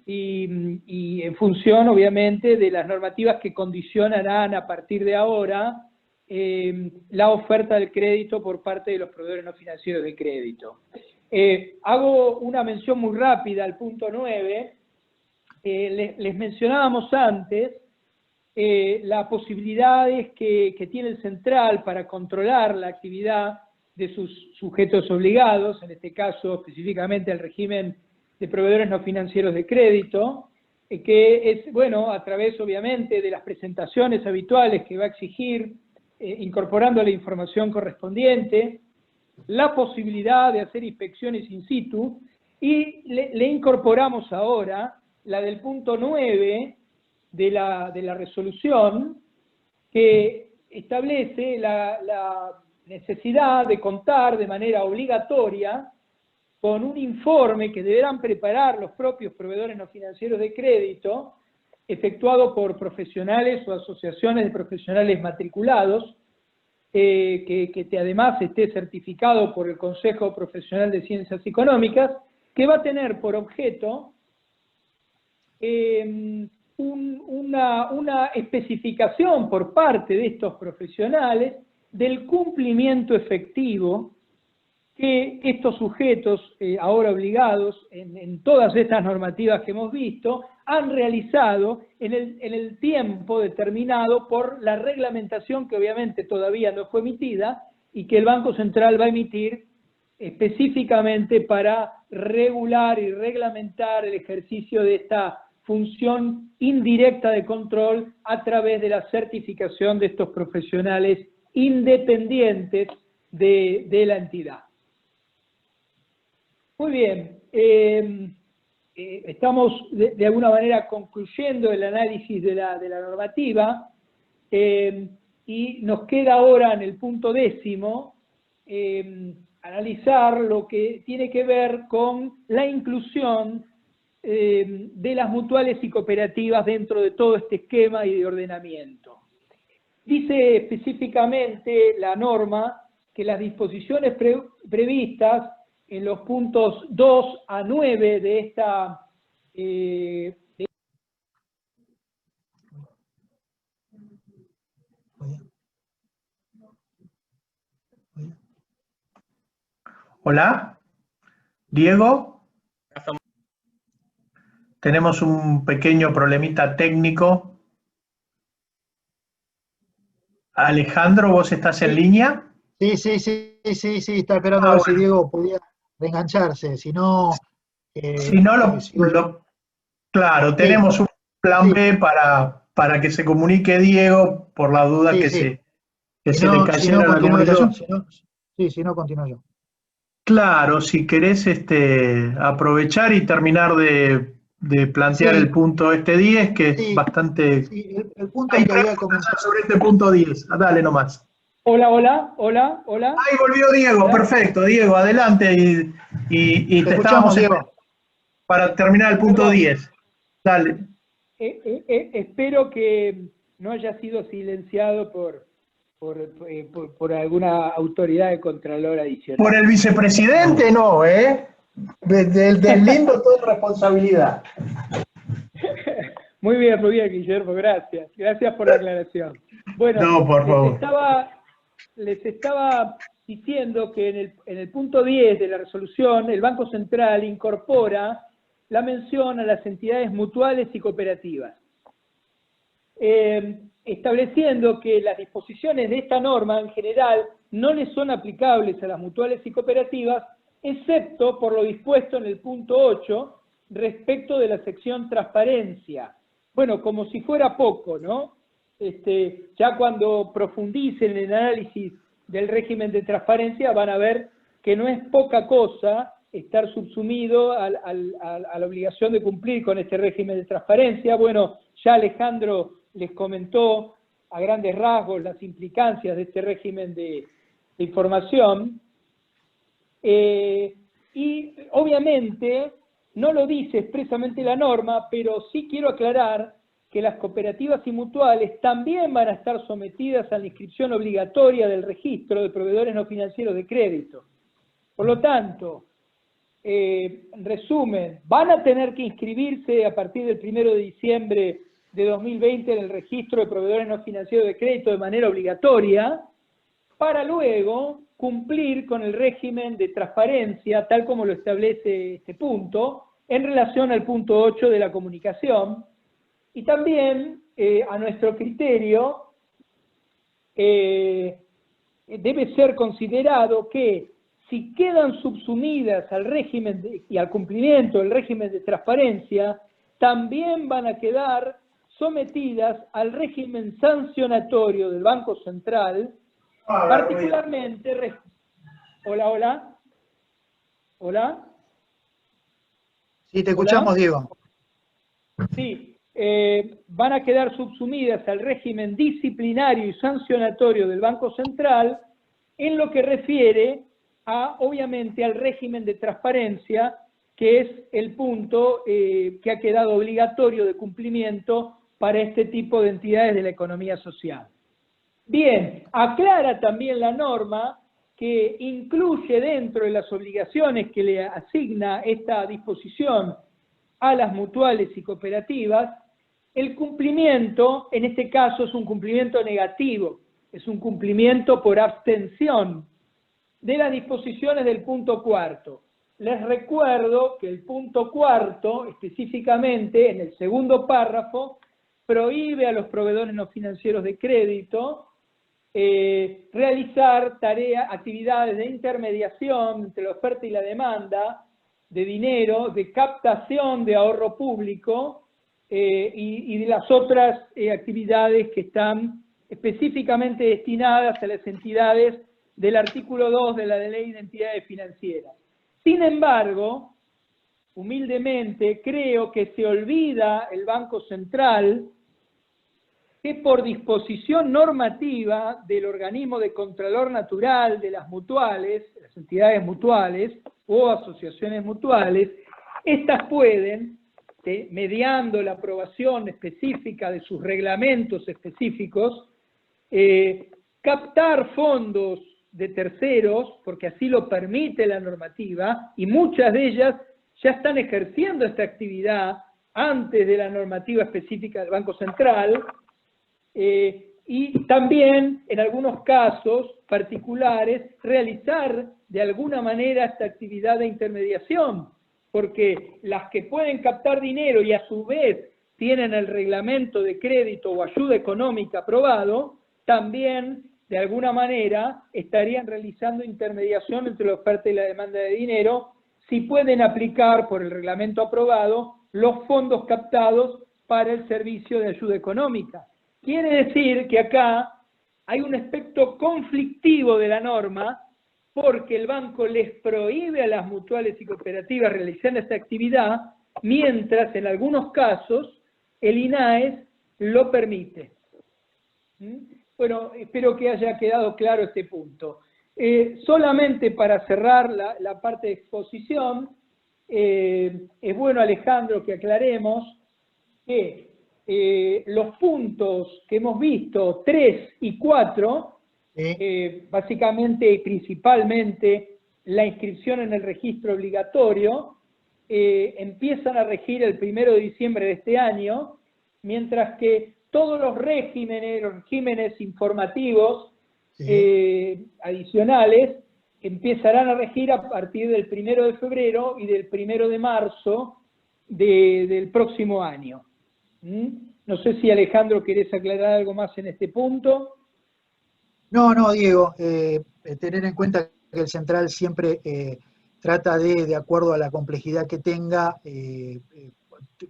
y en función, obviamente, de las normativas que condicionarán a partir de ahora la oferta del crédito por parte de los proveedores no financieros de crédito. Hago una mención muy rápida al punto 9. Les mencionábamos antes las posibilidades que tiene el central para controlar la actividad de sus sujetos obligados, en este caso específicamente el régimen de proveedores no financieros de crédito, que es, bueno, a través obviamente de las presentaciones habituales que va a exigir, incorporando la información correspondiente, la posibilidad de hacer inspecciones in situ, y le incorporamos ahora la del punto 9 de la resolución, que establece la necesidad de contar de manera obligatoria con un informe que deberán preparar los propios proveedores no financieros de crédito, efectuado por profesionales o asociaciones de profesionales matriculados, que además esté certificado por el Consejo Profesional de Ciencias Económicas, que va a tener por objeto una especificación por parte de estos profesionales del cumplimiento efectivo que estos sujetos, ahora obligados en todas estas normativas que hemos visto, han realizado en el tiempo determinado por la reglamentación que obviamente todavía no fue emitida y que el Banco Central va a emitir específicamente para regular y reglamentar el ejercicio de esta función indirecta de control a través de la certificación de estos profesionales independientes de la entidad. Muy bien, estamos de alguna manera concluyendo el análisis de la normativa y nos queda ahora en el punto 10 analizar lo que tiene que ver con la inclusión de las mutuales y cooperativas dentro de todo este esquema y de ordenamiento. Dice específicamente la norma que las disposiciones previstas en los puntos 2 a 9 de esta Hola, Diego. Tenemos un pequeño problemita técnico. Alejandro, ¿vos estás en línea? Sí, está esperando a ver si Diego podía reengancharse, si no... si no, claro, tenemos un plan B para que se comunique Diego por la duda que se le cayera la comunicación. Si no, continúo yo. Claro, si querés aprovechar y terminar de plantear el punto 10, que es bastante... el punto que había comentado sobre este punto 10, dale nomás. Hola. Ahí volvió Diego, hola. Perfecto, Diego, adelante y te estábamos Diego para terminar el punto 10. Dale. Espero que no haya sido silenciado por alguna autoridad de controlor adicional. Por el vicepresidente no, del lindo toda responsabilidad. Muy bien, Guillermo, gracias. Gracias por la aclaración. Bueno, no, por favor. Les estaba diciendo que en el punto 10 de la resolución, el Banco Central incorpora la mención a las entidades mutuales y cooperativas, estableciendo que las disposiciones de esta norma en general no les son aplicables a las mutuales y cooperativas, excepto por lo dispuesto en el punto 8 respecto de la sección transparencia. Bueno, como si fuera poco, ¿no? Ya cuando profundicen en el análisis del régimen de transparencia van a ver que no es poca cosa estar subsumido a la obligación de cumplir con este régimen de transparencia. Bueno, ya Alejandro les comentó a grandes rasgos las implicancias de este régimen de información. Y obviamente no lo dice expresamente la norma, pero sí quiero aclarar que las cooperativas y mutuales también van a estar sometidas a la inscripción obligatoria del registro de proveedores no financieros de crédito. Por lo tanto, en resumen, van a tener que inscribirse a partir del 1 de diciembre de 2020 en el registro de proveedores no financieros de crédito de manera obligatoria, para luego cumplir con el régimen de transparencia, tal como lo establece este punto, en relación al punto 8 de la comunicación. Y también, a nuestro criterio, debe ser considerado que si quedan subsumidas al régimen y al cumplimiento del régimen de transparencia, también van a quedar sometidas al régimen sancionatorio del Banco Central, particularmente... Hola. Sí, te escuchamos, Diego. Sí. Van a quedar subsumidas al régimen disciplinario y sancionatorio del Banco Central en lo que refiere obviamente al régimen de transparencia, que es el punto que ha quedado obligatorio de cumplimiento para este tipo de entidades de la economía social. Bien, aclara también la norma que incluye dentro de las obligaciones que le asigna esta disposición a las mutuales y cooperativas, el cumplimiento, en este caso es un cumplimiento negativo, es un cumplimiento por abstención de las disposiciones del punto cuarto. Les recuerdo que el punto cuarto, específicamente en el segundo párrafo, prohíbe a los proveedores no financieros de crédito realizar actividades de intermediación entre la oferta y la demanda de dinero, de captación de ahorro público y de las otras actividades que están específicamente destinadas a las entidades del artículo 2 de la Ley de Entidades Financieras. Sin embargo, humildemente creo que se olvida el Banco Central que por disposición normativa del organismo de Contralor Natural de las mutuales, las entidades mutuales o asociaciones mutuales, estas pueden, mediando la aprobación específica de sus reglamentos específicos, captar fondos de terceros, porque así lo permite la normativa, y muchas de ellas ya están ejerciendo esta actividad antes de la normativa específica del Banco Central, y también, en algunos casos particulares, realizar de alguna manera esta actividad de intermediación, porque las que pueden captar dinero y a su vez tienen el reglamento de crédito o ayuda económica aprobado, también de alguna manera estarían realizando intermediación entre la oferta y la demanda de dinero, si pueden aplicar por el reglamento aprobado los fondos captados para el servicio de ayuda económica. Quiere decir que acá hay un aspecto conflictivo de la norma, porque el banco les prohíbe a las mutuales y cooperativas realizar esta actividad, mientras en algunos casos el INAES lo permite. Bueno, espero que haya quedado claro este punto. Solamente para cerrar la parte de exposición, es bueno, Alejandro, que aclaremos que los puntos que hemos visto, 3 y 4, básicamente y principalmente la inscripción en el registro obligatorio, empiezan a regir el 1 de diciembre de este año, mientras que todos los regímenes informativos adicionales empezarán a regir a partir del 1 de febrero y del 1 de marzo del próximo año. No sé si, Alejandro, querés aclarar algo más en este punto. No, Diego, tener en cuenta que el central siempre trata de acuerdo a la complejidad que tenga,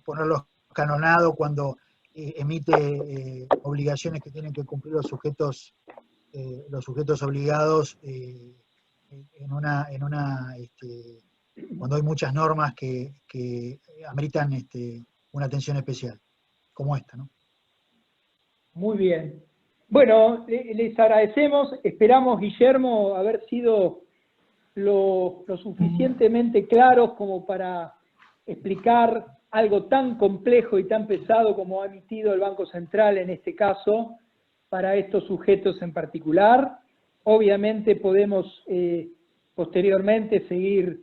ponerlos canonados cuando emite obligaciones que tienen que cumplir los sujetos obligados cuando hay muchas normas que ameritan una atención especial, como esta, ¿no? Muy bien. Bueno, les agradecemos, esperamos, Guillermo, haber sido lo suficientemente claros como para explicar algo tan complejo y tan pesado como ha emitido el Banco Central en este caso, para estos sujetos en particular. Obviamente podemos posteriormente seguir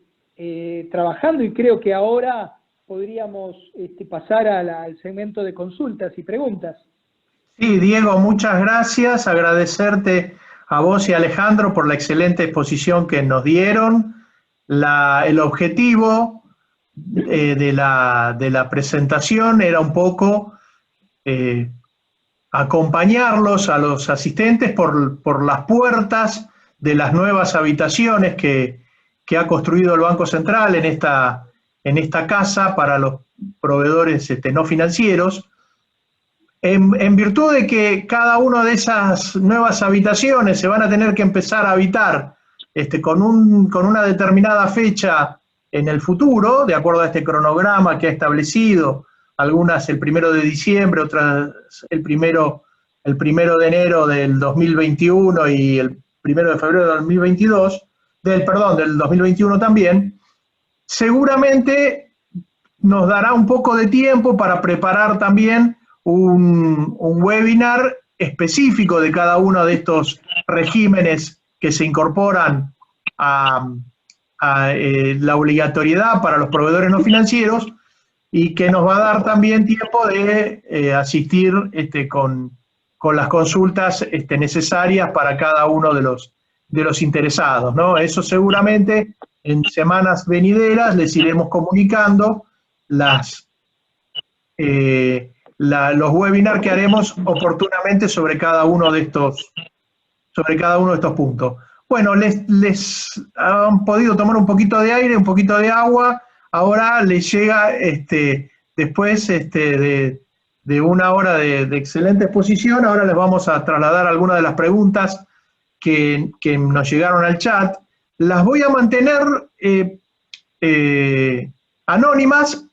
trabajando, y creo que ahora podríamos pasar al segmento de consultas y preguntas. Sí, Diego, muchas gracias. Agradecerte a vos y a Alejandro por la excelente exposición que nos dieron. El objetivo de la presentación era un poco acompañarlos a los asistentes por las puertas de las nuevas habitaciones que ha construido el Banco Central en esta casa para los proveedores no financieros, en virtud de que cada una de esas nuevas habitaciones se van a tener que empezar a habitar con una determinada fecha en el futuro, de acuerdo a este cronograma que ha establecido, algunas el 1 de diciembre, otras el primero de enero del 2021 y el 1 de febrero del 2022, del 2021 también, seguramente nos dará un poco de tiempo para preparar también un webinar específico de cada uno de estos regímenes que se incorporan a la obligatoriedad para los proveedores no financieros, y que nos va a dar también tiempo de asistir con las consultas necesarias para cada uno de los interesados, ¿no? Eso seguramente en semanas venideras les iremos comunicando los webinars que haremos oportunamente sobre cada uno de estos puntos. Bueno, les han podido tomar un poquito de aire, un poquito de agua. Ahora les llega, después de una hora de excelente exposición, ahora les vamos a trasladar algunas de las preguntas que nos llegaron al chat. Las voy a mantener anónimas,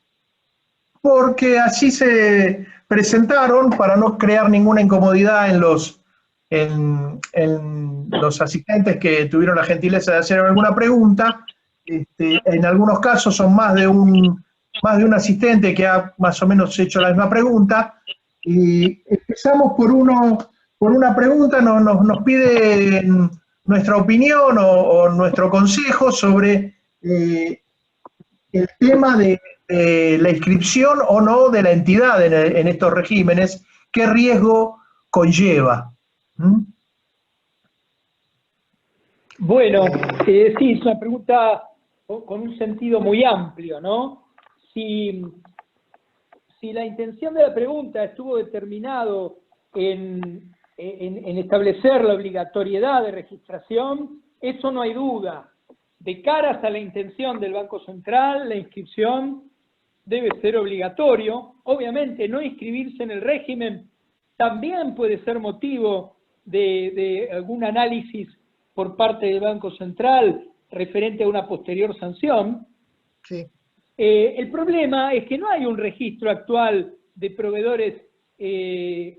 porque así se presentaron, para no crear ninguna incomodidad en los asistentes que tuvieron la gentileza de hacer alguna pregunta. En algunos casos son más de un asistente que ha más o menos hecho la misma pregunta. Y empezamos por una pregunta. Nos pide nuestra opinión o nuestro consejo sobre el tema de la inscripción o no de la entidad en estos regímenes. ¿Qué riesgo conlleva? Bueno, sí, es una pregunta con un sentido muy amplio, ¿no? Si la intención de la pregunta estuvo determinado en establecer la obligatoriedad de registración, eso no hay duda. De cara a la intención del Banco Central, la inscripción debe ser obligatorio. Obviamente, no inscribirse en el régimen también puede ser motivo de algún análisis por parte del Banco Central referente a una posterior sanción. Sí. El problema es que no hay un registro actual de proveedores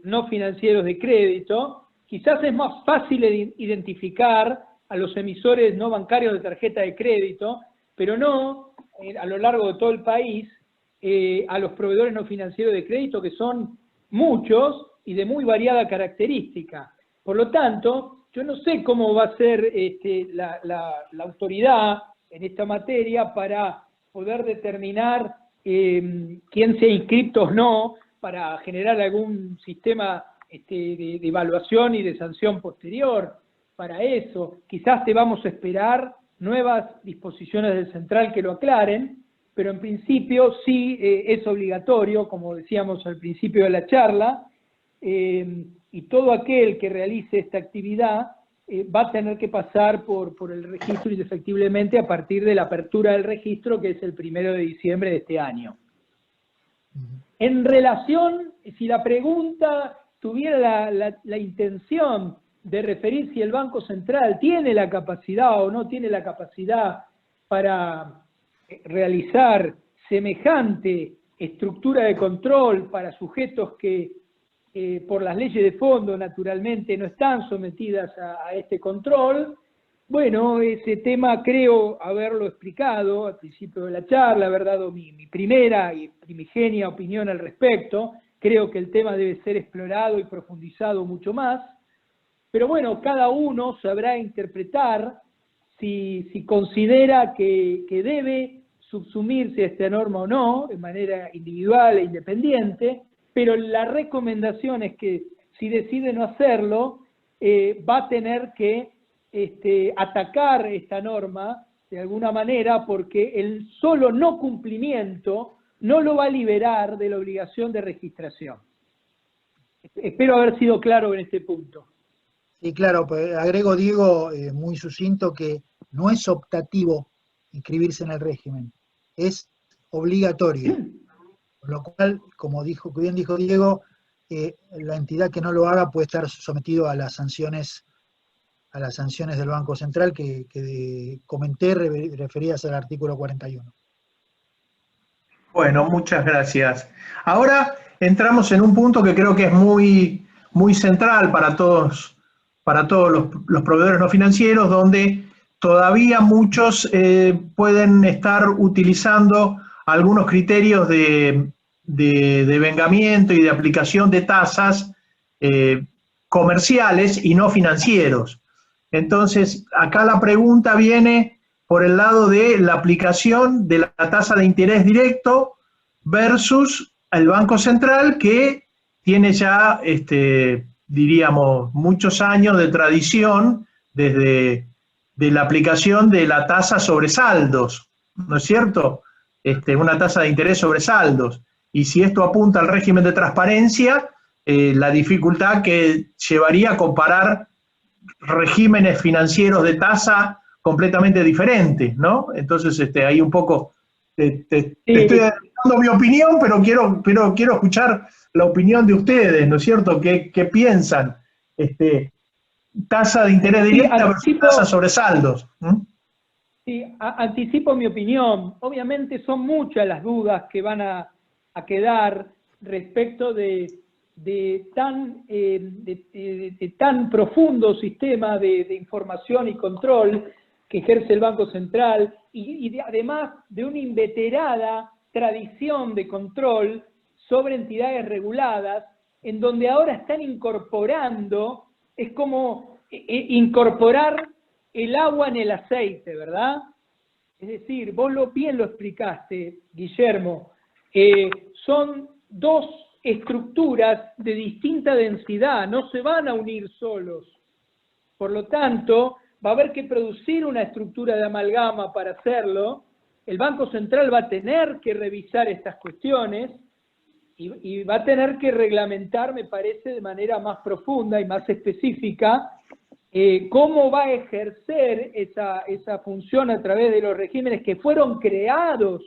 no financieros de crédito. Quizás es más fácil identificar a los emisores no bancarios de tarjeta de crédito, pero no a lo largo de todo el país a los proveedores no financieros de crédito, que son muchos y de muy variada característica. Por lo tanto, yo no sé cómo va a ser la autoridad en esta materia para poder determinar quién sea inscripto o no, para generar algún sistema de evaluación y de sanción posterior para eso. Quizás debamos esperar nuevas disposiciones del Central que lo aclaren, pero en principio sí es obligatorio, como decíamos al principio de la charla, y todo aquel que realice esta actividad va a tener que pasar por el registro indefectiblemente a partir de la apertura del registro, que es el 1 de diciembre de este año. En relación, si la pregunta tuviera la intención de referir si el Banco Central tiene la capacidad o no tiene la capacidad para realizar semejante estructura de control para sujetos que por las leyes de fondo naturalmente no están sometidas a este control, bueno, ese tema creo haberlo explicado al principio de la charla, haber dado mi primera y primigenia opinión al respecto. Creo que el tema debe ser explorado y profundizado mucho más, pero bueno, cada uno sabrá interpretar si considera que debe subsumirse a esta norma o no, de manera individual e independiente, pero la recomendación es que si decide no hacerlo, va a tener que atacar esta norma de alguna manera, porque el solo no cumplimiento no lo va a liberar de la obligación de registración. Espero haber sido claro en este punto. Sí, claro, pues agrego, Diego, muy sucinto, que no es optativo inscribirse en el régimen, es obligatorio. Por lo cual, como bien dijo Diego, la entidad que no lo haga puede estar sometido a las sanciones del Banco Central que comenté referidas al artículo 41. Bueno, muchas gracias. Ahora entramos en un punto que creo que es muy, muy central para todos los proveedores no financieros, donde todavía muchos pueden estar utilizando algunos criterios de devengamiento y de aplicación de tasas comerciales y no financieros. Entonces, acá la pregunta viene por el lado de la aplicación de la tasa de interés directo versus el Banco Central, que tiene ya, diríamos, muchos años de tradición desde la aplicación de la tasa sobre saldos, ¿no es cierto? Una tasa de interés sobre saldos. Y si esto apunta al régimen de transparencia, la dificultad que llevaría a comparar regímenes financieros de tasa completamente diferentes, ¿no? Entonces, ahí un poco te estoy dando mi opinión, pero quiero escuchar la opinión de ustedes, ¿no es cierto? ¿Qué piensan? Tasa de interés directa versus tasa sobre saldos. Sí, anticipo mi opinión. Obviamente son muchas las dudas que van a quedar respecto de tan profundo sistema de información y control que ejerce el Banco Central y además de una inveterada tradición de control sobre entidades reguladas, en donde ahora están incorporando, es como incorporar el agua en el aceite, ¿verdad? Es decir, vos bien lo explicaste, Guillermo, son dos estructuras de distinta densidad, no se van a unir solos. Por lo tanto, va a haber que producir una estructura de amalgama para hacerlo. El Banco Central va a tener que revisar estas cuestiones y va a tener que reglamentar, me parece, de manera más profunda y más específica cómo va a ejercer esa función a través de los regímenes que fueron creados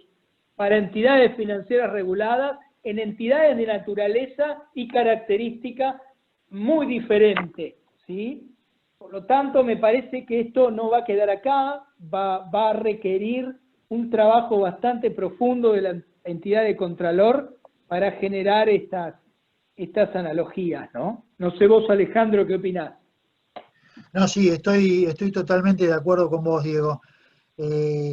para entidades financieras reguladas en entidades de naturaleza y característica muy diferente, ¿sí? Por lo tanto, me parece que esto no va a quedar acá, va a requerir un trabajo bastante profundo de la entidad de Contralor para generar estas analogías, ¿no? No sé vos, Alejandro, ¿qué opinás? No, sí, estoy totalmente de acuerdo con vos, Diego.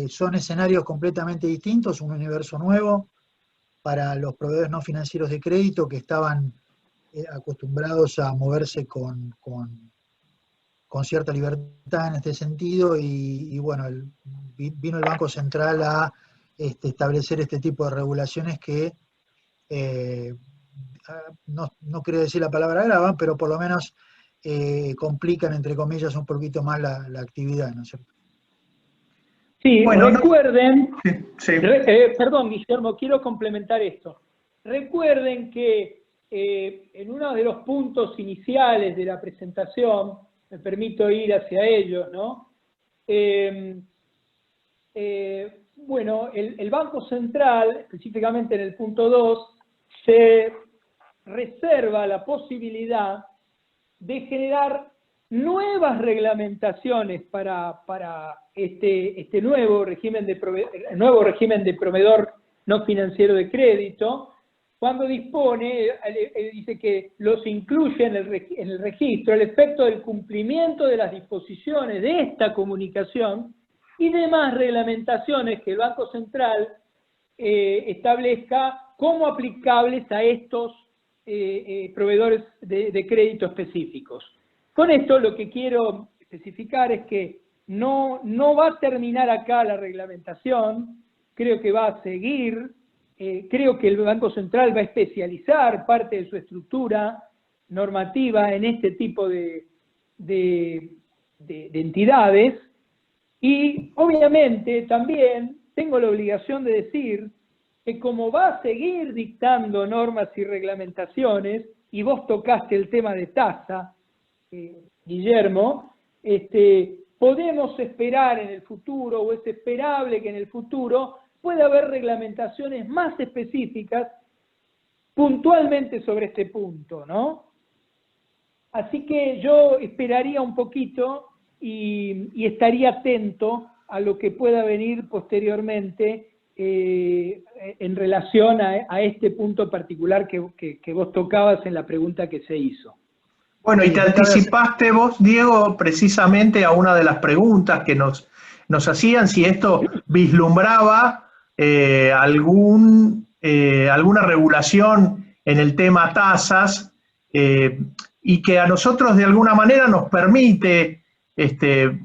Son escenarios completamente distintos, un universo nuevo para los proveedores no financieros de crédito que estaban acostumbrados a moverse con cierta libertad en este sentido y bueno, vino el Banco Central a establecer este tipo de regulaciones que no quiero decir la palabra agravan, pero por lo menos complican, entre comillas, un poquito más la actividad, ¿no es cierto? Sí, bueno, recuerden, sí. Perdón, Guillermo, quiero complementar esto. Recuerden que en uno de los puntos iniciales de la presentación, me permito ir hacia ellos, ¿no? Bueno, el Banco Central, específicamente en el punto 2, se reserva la posibilidad de generar nuevas reglamentaciones para este nuevo régimen de proveedor no financiero de crédito, cuando dispone, dice que los incluye en el registro el efecto del cumplimiento de las disposiciones de esta comunicación y demás reglamentaciones que el Banco Central establezca como aplicables a estos proveedores de crédito específicos. Con esto lo que quiero especificar es que no va a terminar acá la reglamentación, creo que va a seguir, creo que el Banco Central va a especializar parte de su estructura normativa en este tipo de entidades y obviamente también tengo la obligación de decir que como va a seguir dictando normas y reglamentaciones, y vos tocaste el tema de tasa, Guillermo, podemos esperar en el futuro, o es esperable que en el futuro pueda haber reglamentaciones más específicas puntualmente sobre este punto, ¿no? Así que yo esperaría un poquito y estaría atento a lo que pueda venir posteriormente en relación a este punto particular que vos tocabas en la pregunta que se hizo. Bueno, y te anticipaste vos, Diego, precisamente a una de las preguntas que nos nos hacían si esto vislumbraba alguna regulación en el tema tasas, y que a nosotros de alguna manera nos permite,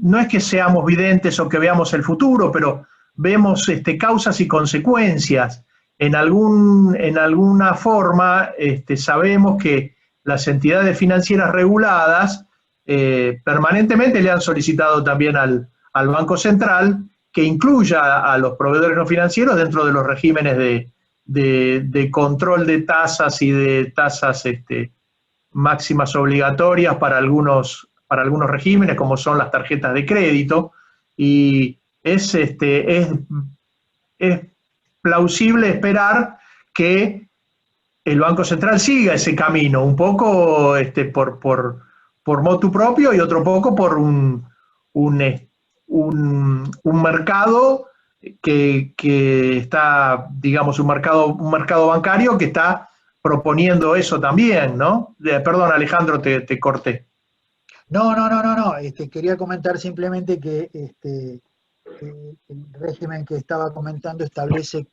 no es que seamos videntes o que veamos el futuro, pero vemos causas y consecuencias. En alguna forma sabemos que las entidades financieras reguladas permanentemente le han solicitado también al Banco Central que incluya a los proveedores no financieros dentro de los regímenes de control de tasas y de tasas máximas obligatorias para algunos regímenes, como son las tarjetas de crédito, y es plausible esperar que el Banco Central siga ese camino, un poco por motu propio y otro poco por un mercado que está, digamos, un mercado bancario que está proponiendo eso también, ¿no? Perdón, Alejandro, te corté. No. Quería comentar simplemente que el régimen que estaba comentando establece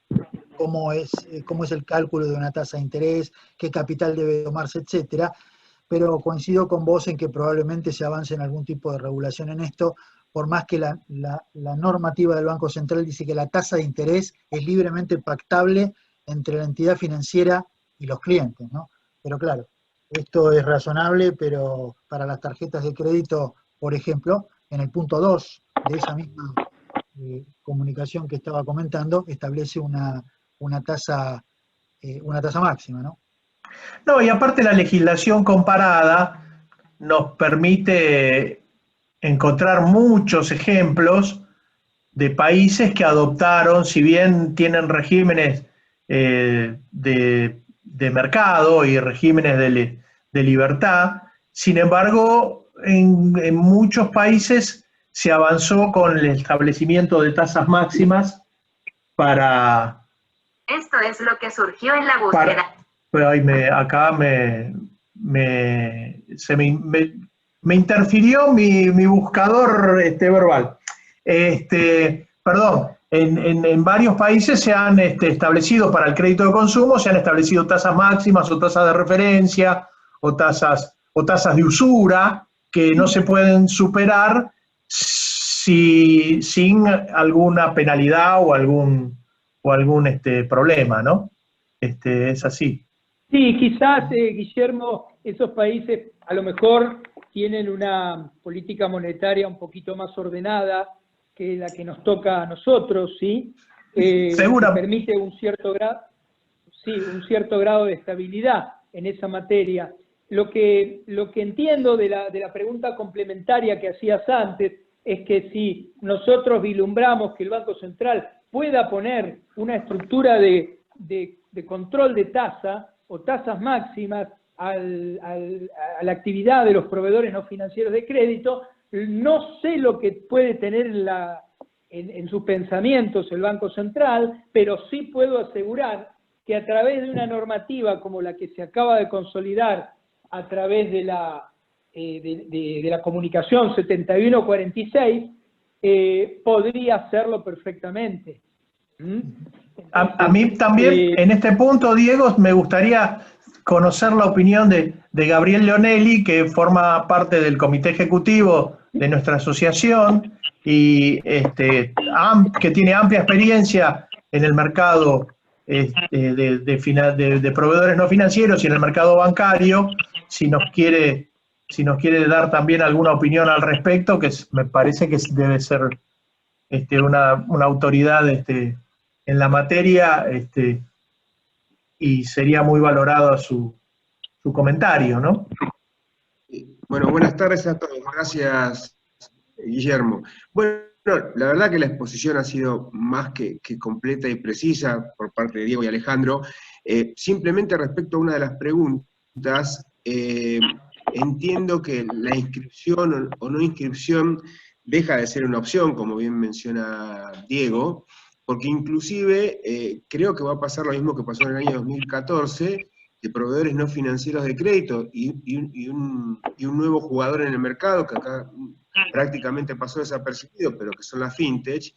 cómo es el cálculo de una tasa de interés, qué capital debe tomarse, etcétera, pero coincido con vos en que probablemente se avance en algún tipo de regulación en esto, por más que la normativa del Banco Central dice que la tasa de interés es libremente pactable entre la entidad financiera y los clientes, ¿no? Pero claro, esto es razonable, pero para las tarjetas de crédito, por ejemplo, en el punto 2 de esa misma comunicación que estaba comentando, establece una tasa máxima, ¿no? No, y aparte la legislación comparada nos permite encontrar muchos ejemplos de países que adoptaron, si bien tienen regímenes de mercado y regímenes de libertad, sin embargo, en muchos países se avanzó con el establecimiento de tasas máximas para... Esto es lo que surgió en la búsqueda. Acá me interfirió mi buscador verbal. Perdón, en varios países se han establecido para el crédito de consumo, se han establecido tasas máximas o tasas de referencia o tasas de usura que no se pueden superar sin alguna penalidad o algún problema, ¿no? Es así. Sí, quizás, Guillermo, esos países a lo mejor tienen una política monetaria un poquito más ordenada que la que nos toca a nosotros, ¿sí? Seguro. Que permite un cierto grado de estabilidad en esa materia. Lo que entiendo de la pregunta complementaria que hacías antes es que si nosotros vislumbramos que el Banco Central pueda poner una estructura de control de tasa o tasas máximas a la actividad de los proveedores no financieros de crédito, no sé lo que puede tener en sus pensamientos el Banco Central, pero sí puedo asegurar que a través de una normativa como la que se acaba de consolidar a través de la comunicación 7146, podría hacerlo perfectamente. A mí también, en este punto, Diego, me gustaría conocer la opinión de Gabriel Leonelli, que forma parte del comité ejecutivo de nuestra asociación y que tiene amplia experiencia en el mercado de proveedores no financieros y en el mercado bancario, si nos quiere dar también alguna opinión al respecto, que me parece que debe ser una autoridad en la materia, y sería muy valorado su comentario, ¿no? Bueno, buenas tardes a todos. Gracias, Guillermo. Bueno, la verdad que la exposición ha sido más que completa y precisa por parte de Diego y Alejandro. Simplemente respecto a una de las preguntas, entiendo que la inscripción o no inscripción deja de ser una opción, como bien menciona Diego, porque inclusive creo que va a pasar lo mismo que pasó en el año 2014, de proveedores no financieros de crédito y un nuevo jugador en el mercado, que acá prácticamente pasó desapercibido, pero que son las fintech,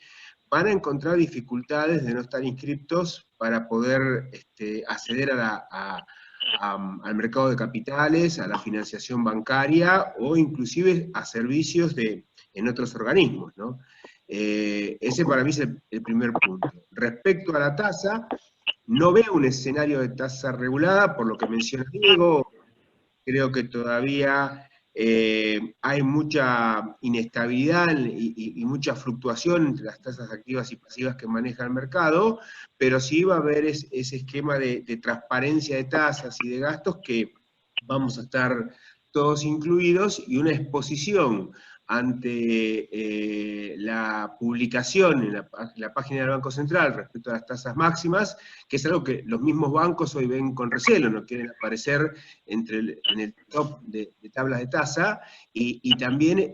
van a encontrar dificultades de no estar inscriptos para poder acceder al mercado de capitales, a la financiación bancaria o inclusive a servicios en otros organismos, ¿no? Ese para mí es el primer punto. Respecto a la tasa, no veo un escenario de tasa regulada, por lo que menciona Diego. Creo que todavía hay mucha inestabilidad y mucha fluctuación entre las tasas activas y pasivas que maneja el mercado, pero sí va a haber ese esquema de transparencia de tasas y de gastos que vamos a estar todos incluidos, y una exposición ante la publicación en la página del Banco Central respecto a las tasas máximas, que es algo que los mismos bancos hoy ven con recelo, no quieren aparecer en el top de tablas de tasa, y también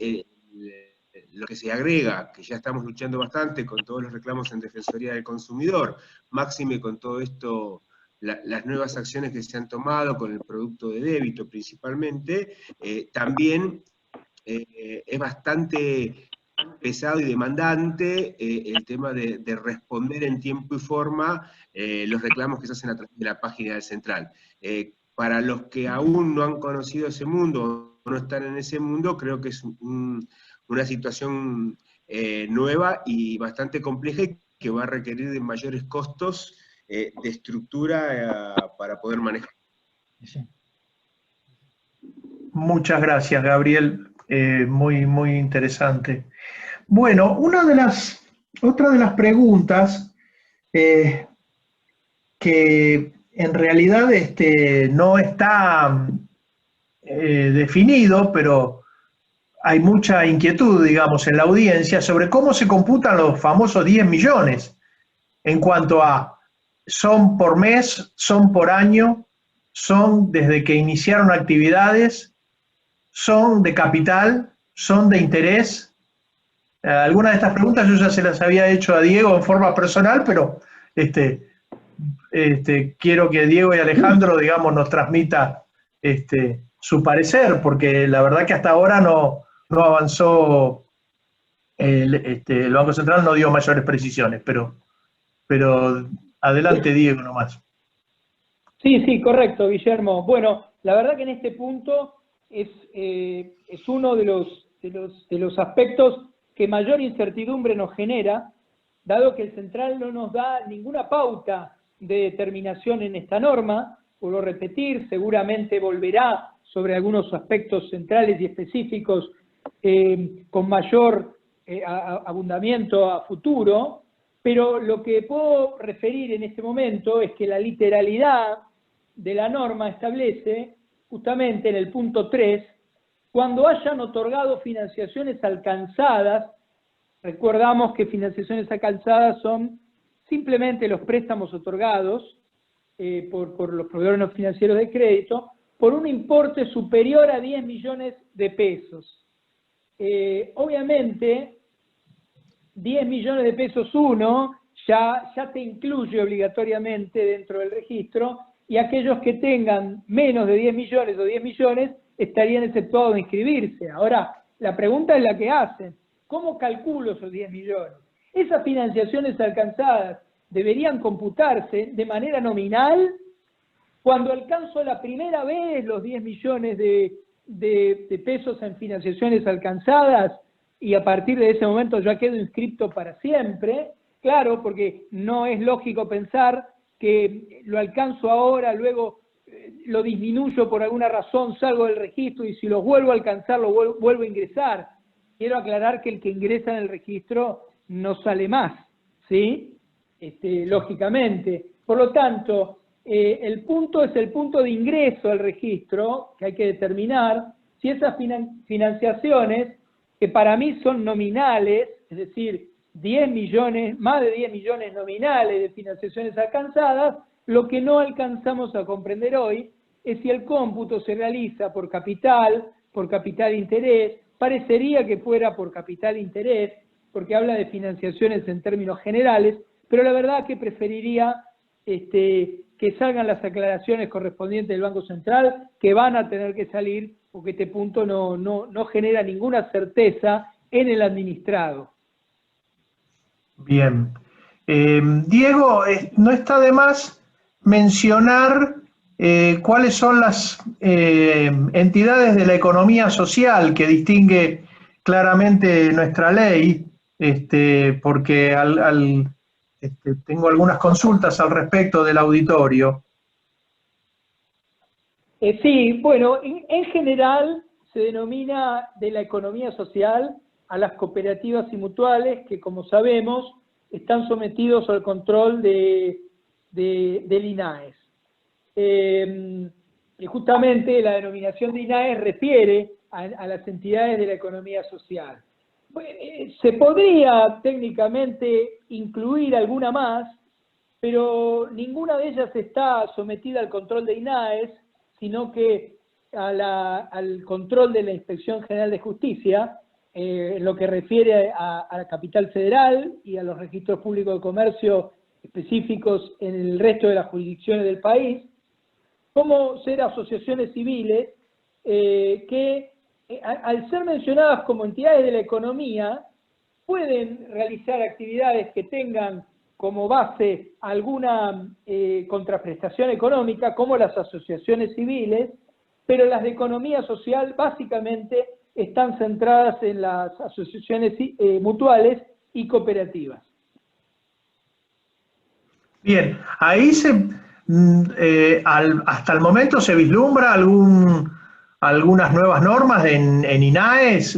lo que se agrega, que ya estamos luchando bastante con todos los reclamos en Defensoría del Consumidor, máxime con todo esto, las nuevas acciones que se han tomado con el producto de débito principalmente, también es bastante pesado y demandante el tema de responder en tiempo y forma los reclamos que se hacen a través de la página del Central. Para los que aún no han conocido ese mundo, o no están en ese mundo, creo que es una situación nueva y bastante compleja, y que va a requerir de mayores costos de estructura para poder manejar. Muchas gracias, Gabriel. Muy, muy interesante. Bueno, otra de las preguntas que en realidad no está definido, pero hay mucha inquietud, digamos, en la audiencia sobre cómo se computan los famosos 10 millones en cuanto a son por mes, son por año, son desde que iniciaron actividades, son de capital, son de interés. Algunas de estas preguntas yo ya se las había hecho a Diego en forma personal, pero quiero que Diego y Alejandro, digamos, nos transmita su parecer, porque la verdad que hasta ahora no avanzó, el Banco Central no dio mayores precisiones, pero adelante, Diego, nomás. Sí, correcto, Guillermo. Bueno, la verdad que en este punto es uno de los aspectos que mayor incertidumbre nos genera, dado que el Central no nos da ninguna pauta de determinación en esta norma. Vuelvo a repetir, seguramente volverá sobre algunos aspectos centrales y específicos con mayor abundamiento a futuro, pero lo que puedo referir en este momento es que la literalidad de la norma establece, justamente en el punto 3, cuando hayan otorgado financiaciones alcanzadas. Recordamos que financiaciones alcanzadas son simplemente los préstamos otorgados por los proveedores no financieros de crédito por un importe superior a 10 millones de pesos. Obviamente, 10 millones de pesos ya te incluye obligatoriamente dentro del registro, y aquellos que tengan menos de 10 millones o 10 millones estarían exceptuados de inscribirse. Ahora, la pregunta es la que hacen: ¿cómo calculo esos 10 millones? Esas financiaciones alcanzadas deberían computarse de manera nominal. Cuando alcanzo la primera vez los 10 millones de pesos en financiaciones alcanzadas, y a partir de ese momento ya quedo inscripto para siempre. Claro, porque no es lógico pensar que lo alcanzo ahora, luego lo disminuyo por alguna razón, salgo del registro, y si lo vuelvo a alcanzar, lo vuelvo a ingresar. Quiero aclarar que el que ingresa en el registro no sale más, ¿sí? Lógicamente. Por lo tanto, el punto es el punto de ingreso al registro, que hay que determinar si esas financiaciones, que para mí son nominales, es decir, 10 millones, más de 10 millones nominales de financiaciones alcanzadas, lo que no alcanzamos a comprender hoy es si el cómputo se realiza por capital interés. Parecería que fuera por capital interés, porque habla de financiaciones en términos generales, pero la verdad que preferiría que salgan las aclaraciones correspondientes del Banco Central, que van a tener que salir porque este punto no genera ninguna certeza en el administrado. Bien. Diego, no está de más mencionar cuáles son las entidades de la economía social que distingue claramente nuestra ley, porque tengo algunas consultas al respecto del auditorio. Sí, bueno, en general se denomina de la economía social a las cooperativas y mutuales que, como sabemos, están sometidos al control del INAES. Y justamente la denominación de INAES refiere a las entidades de la economía social. Se podría técnicamente incluir alguna más, pero ninguna de ellas está sometida al control de INAES, sino que al control de la Inspección General de Justicia, en lo que refiere a la capital federal y a los registros públicos de comercio específicos en el resto de las jurisdicciones del país, como ser asociaciones civiles que, al ser mencionadas como entidades de la economía, pueden realizar actividades que tengan como base alguna contraprestación económica, como las asociaciones civiles, pero las de economía social básicamente están centradas en las asociaciones mutuales y cooperativas. Bien, ahí hasta el momento se vislumbra algunas nuevas normas en INAES.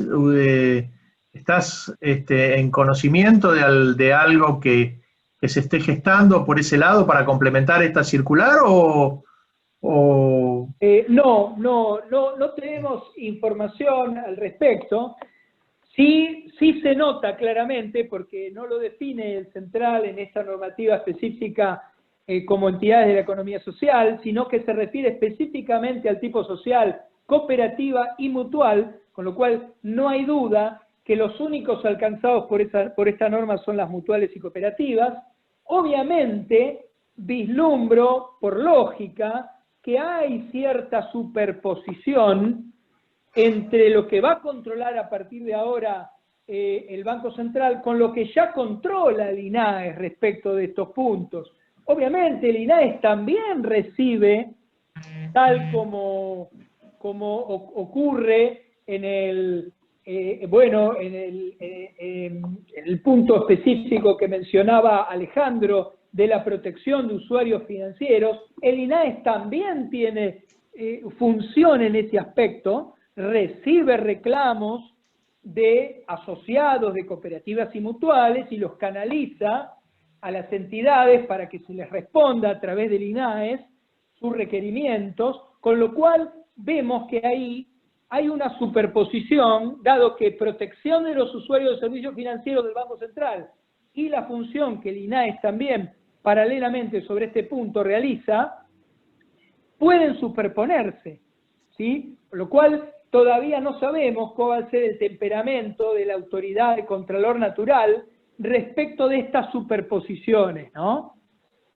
¿Estás en conocimiento de algo que se esté gestando por ese lado para complementar esta circular No tenemos información al respecto. Sí se nota claramente, porque no lo define el central en esta normativa específica como entidades de la economía social, sino que se refiere específicamente al tipo social, cooperativa y mutual, con lo cual no hay duda que los únicos alcanzados por esta norma son las mutuales y cooperativas. Obviamente, vislumbro, por lógica, que hay cierta superposición entre lo que va a controlar a partir de ahora el Banco Central con lo que ya controla el INAES respecto de estos puntos. Obviamente el INAES también recibe, tal como ocurre en el punto específico que mencionaba Alejandro de la protección de usuarios financieros, el INAES también tiene función en ese aspecto, recibe reclamos de asociados de cooperativas y mutuales y los canaliza a las entidades para que se les responda a través del INAES sus requerimientos, con lo cual vemos que ahí hay una superposición, dado que protección de los usuarios de servicios financieros del Banco Central y la función que el INAES también paralelamente sobre este punto realiza, pueden superponerse, ¿sí? Lo cual todavía no sabemos cuál va a ser el temperamento de la autoridad de Contralor Natural respecto de estas superposiciones, ¿no?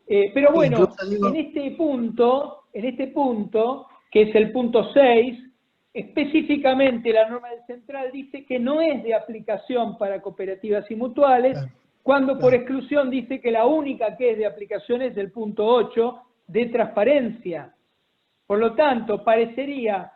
Pero bueno, en este punto, que es el punto 6, específicamente la norma del central dice que no es de aplicación para cooperativas y mutuales, cuando por exclusión dice que la única que es de aplicación es el punto 8 de transparencia. Por lo tanto, parecería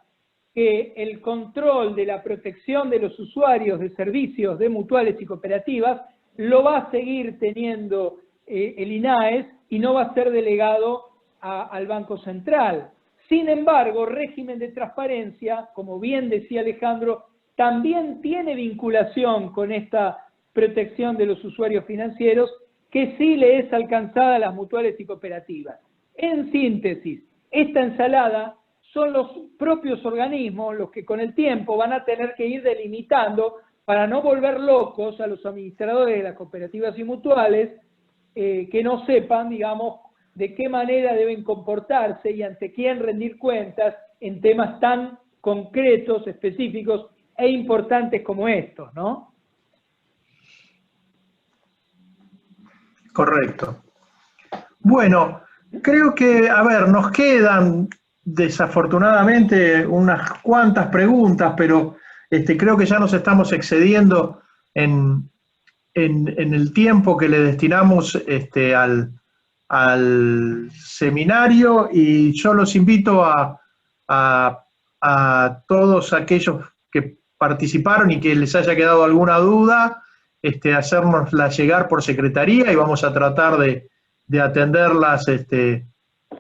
que el control de la protección de los usuarios de servicios de mutuales y cooperativas lo va a seguir teniendo el INAES y no va a ser delegado al Banco Central. Sin embargo, régimen de transparencia, como bien decía Alejandro, también tiene vinculación con esta protección de los usuarios financieros, que sí le es alcanzada a las mutuales y cooperativas. En síntesis, esta ensalada son los propios organismos los que con el tiempo van a tener que ir delimitando para no volver locos a los administradores de las cooperativas y mutuales que no sepan, digamos, de qué manera deben comportarse y ante quién rendir cuentas en temas tan concretos, específicos e importantes como estos, ¿no? Correcto. Bueno, creo que, a ver, nos quedan desafortunadamente unas cuantas preguntas, pero creo que ya nos estamos excediendo en el tiempo que le destinamos al seminario, y yo los invito a todos aquellos que participaron y que les haya quedado alguna duda, hacérnosla llegar por secretaría y vamos a tratar de atenderlas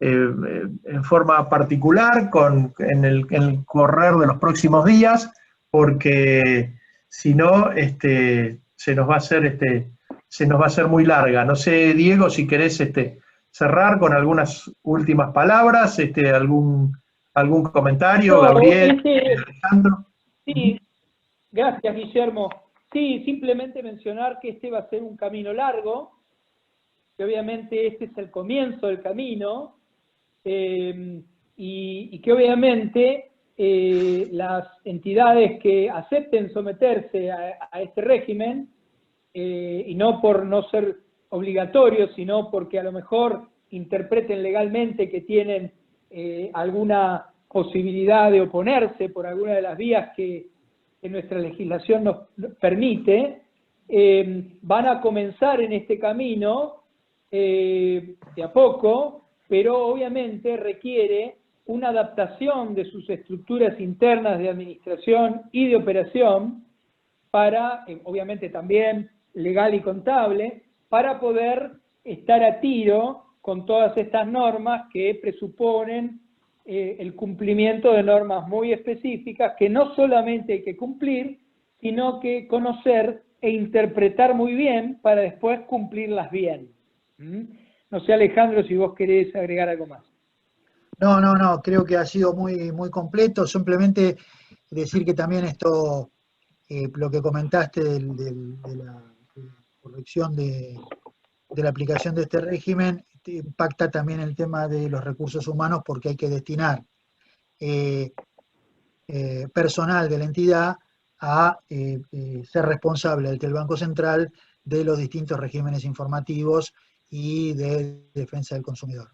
en forma particular en el correr de los próximos días, porque si no se nos va a hacer muy larga. No sé, Diego, si querés cerrar con algunas últimas palabras, algún comentario, No, Gabriel, Alejandro. Sí, gracias, Guillermo. Sí, simplemente mencionar que este va a ser un camino largo, que obviamente este es el comienzo del camino, y que obviamente las entidades que acepten someterse a este régimen, y no por no ser obligatorio, sino porque a lo mejor interpreten legalmente que tienen alguna posibilidad de oponerse por alguna de las vías que nuestra legislación nos permite, van a comenzar en este camino de a poco, pero obviamente requiere una adaptación de sus estructuras internas de administración y de operación para, obviamente también legal y contable, para poder estar a tiro con todas estas normas que presuponen el cumplimiento de normas muy específicas que no solamente hay que cumplir, sino que conocer e interpretar muy bien para después cumplirlas bien. No sé, Alejandro, si vos querés agregar algo más. No, creo que ha sido muy, muy completo. Simplemente decir que también esto, lo que comentaste de la corrección de la aplicación de este régimen, impacta también el tema de los recursos humanos, porque hay que destinar personal de la entidad a ser responsable ante el Banco Central de los distintos regímenes informativos y de defensa del consumidor.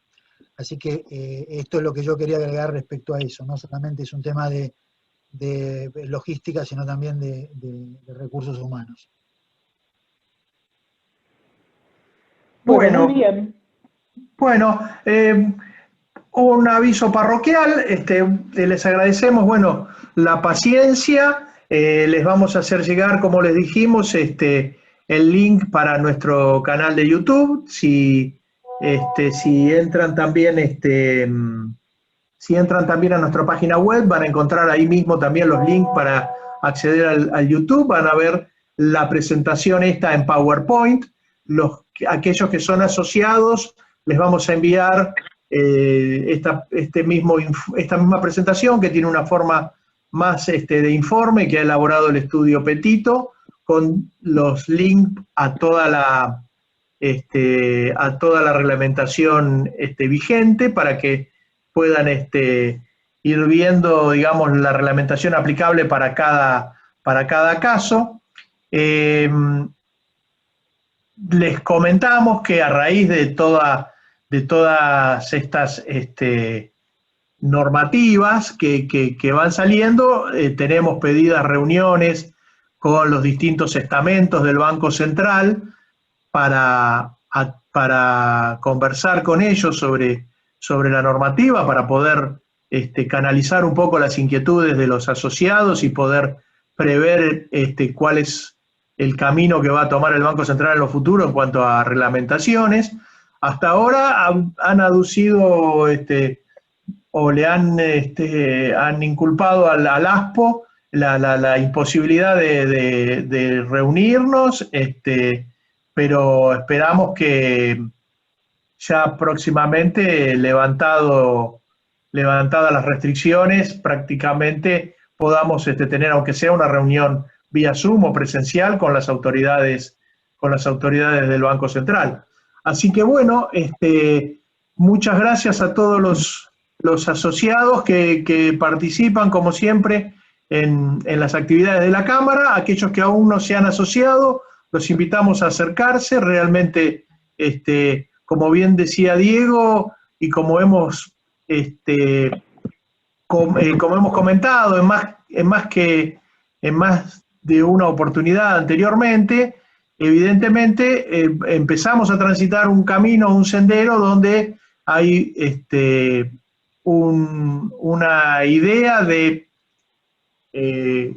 Así que esto es lo que yo quería agregar respecto a eso. No solamente es un tema de logística, sino también de recursos humanos. Bueno, muy bien. Bueno, un aviso parroquial, les agradecemos, la paciencia, les vamos a hacer llegar, como les dijimos, el link para nuestro canal de YouTube. Si entran también, a nuestra página web, van a encontrar ahí mismo también los links para acceder al YouTube, van a ver la presentación esta en PowerPoint. Aquellos que son asociados, les vamos a enviar esta misma presentación, que tiene una forma más de informe, que ha elaborado el estudio Petito, con los links a toda la reglamentación vigente, para que puedan ir viendo, digamos, la reglamentación aplicable para cada caso. Les comentamos que a raíz de todas estas normativas que van saliendo, tenemos pedidas reuniones con los distintos estamentos del Banco Central para conversar con ellos sobre la normativa, para poder canalizar un poco las inquietudes de los asociados y poder prever cuál es el camino que va a tomar el Banco Central en lo futuro en cuanto a reglamentaciones. Hasta ahora han aducido o le han inculpado al ASPO la imposibilidad de reunirnos, pero esperamos que ya próximamente, levantadas las restricciones, prácticamente podamos tener, aunque sea una reunión vía Zoom o presencial, con las autoridades del Banco Central. Así que muchas gracias a todos los asociados que participan, como siempre, en las actividades de la Cámara. Aquellos que aún no se han asociado, los invitamos a acercarse. Realmente, como bien decía Diego, y como hemos como hemos comentado en más de una oportunidad anteriormente, evidentemente empezamos a transitar un camino, un sendero donde hay una idea de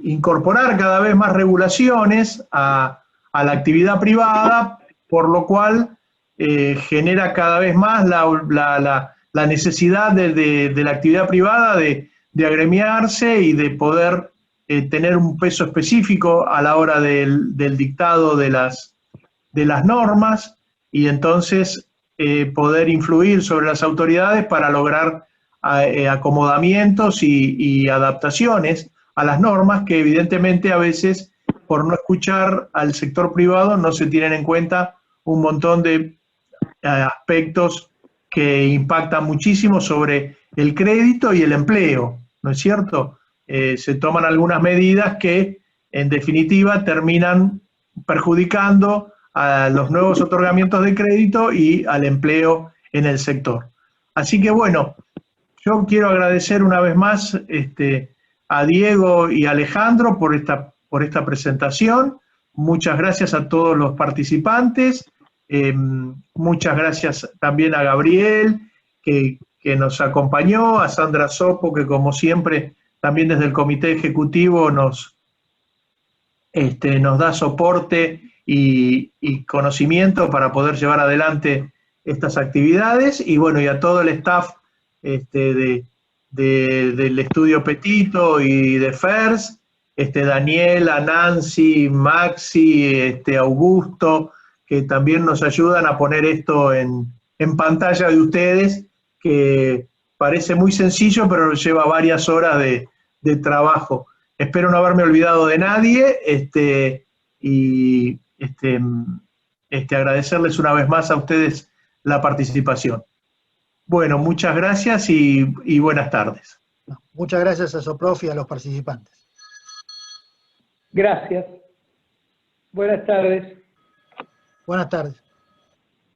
incorporar cada vez más regulaciones a la actividad privada, por lo cual genera cada vez más la necesidad de la actividad privada de agremiarse y de poder tener un peso específico a la hora del dictado de las normas, y entonces poder influir sobre las autoridades para lograr acomodamientos y adaptaciones a las normas que evidentemente a veces, por no escuchar al sector privado, no se tienen en cuenta un montón de aspectos que impactan muchísimo sobre el crédito y el empleo, ¿no es cierto? Se toman algunas medidas que, en definitiva, terminan perjudicando a los nuevos otorgamientos de crédito y al empleo en el sector. Así que, bueno, yo quiero agradecer una vez más a Diego y a Alejandro por esta presentación. Muchas gracias a todos los participantes. Muchas gracias también a Gabriel, que nos acompañó, a Sandra Sopo, que como siempre, también desde el Comité Ejecutivo nos da soporte y conocimiento para poder llevar adelante estas actividades, y bueno, y a todo el staff del Estudio Petito y de FERS, Daniela, Nancy, Maxi, Augusto, que también nos ayudan a poner esto en pantalla de ustedes, que parece muy sencillo, pero lleva varias horas de trabajo. Espero no haberme olvidado de nadie, y agradecerles una vez más a ustedes la participación. Bueno, muchas gracias y buenas tardes. Muchas gracias a Soprof y a los participantes. Gracias. Buenas tardes. Buenas tardes.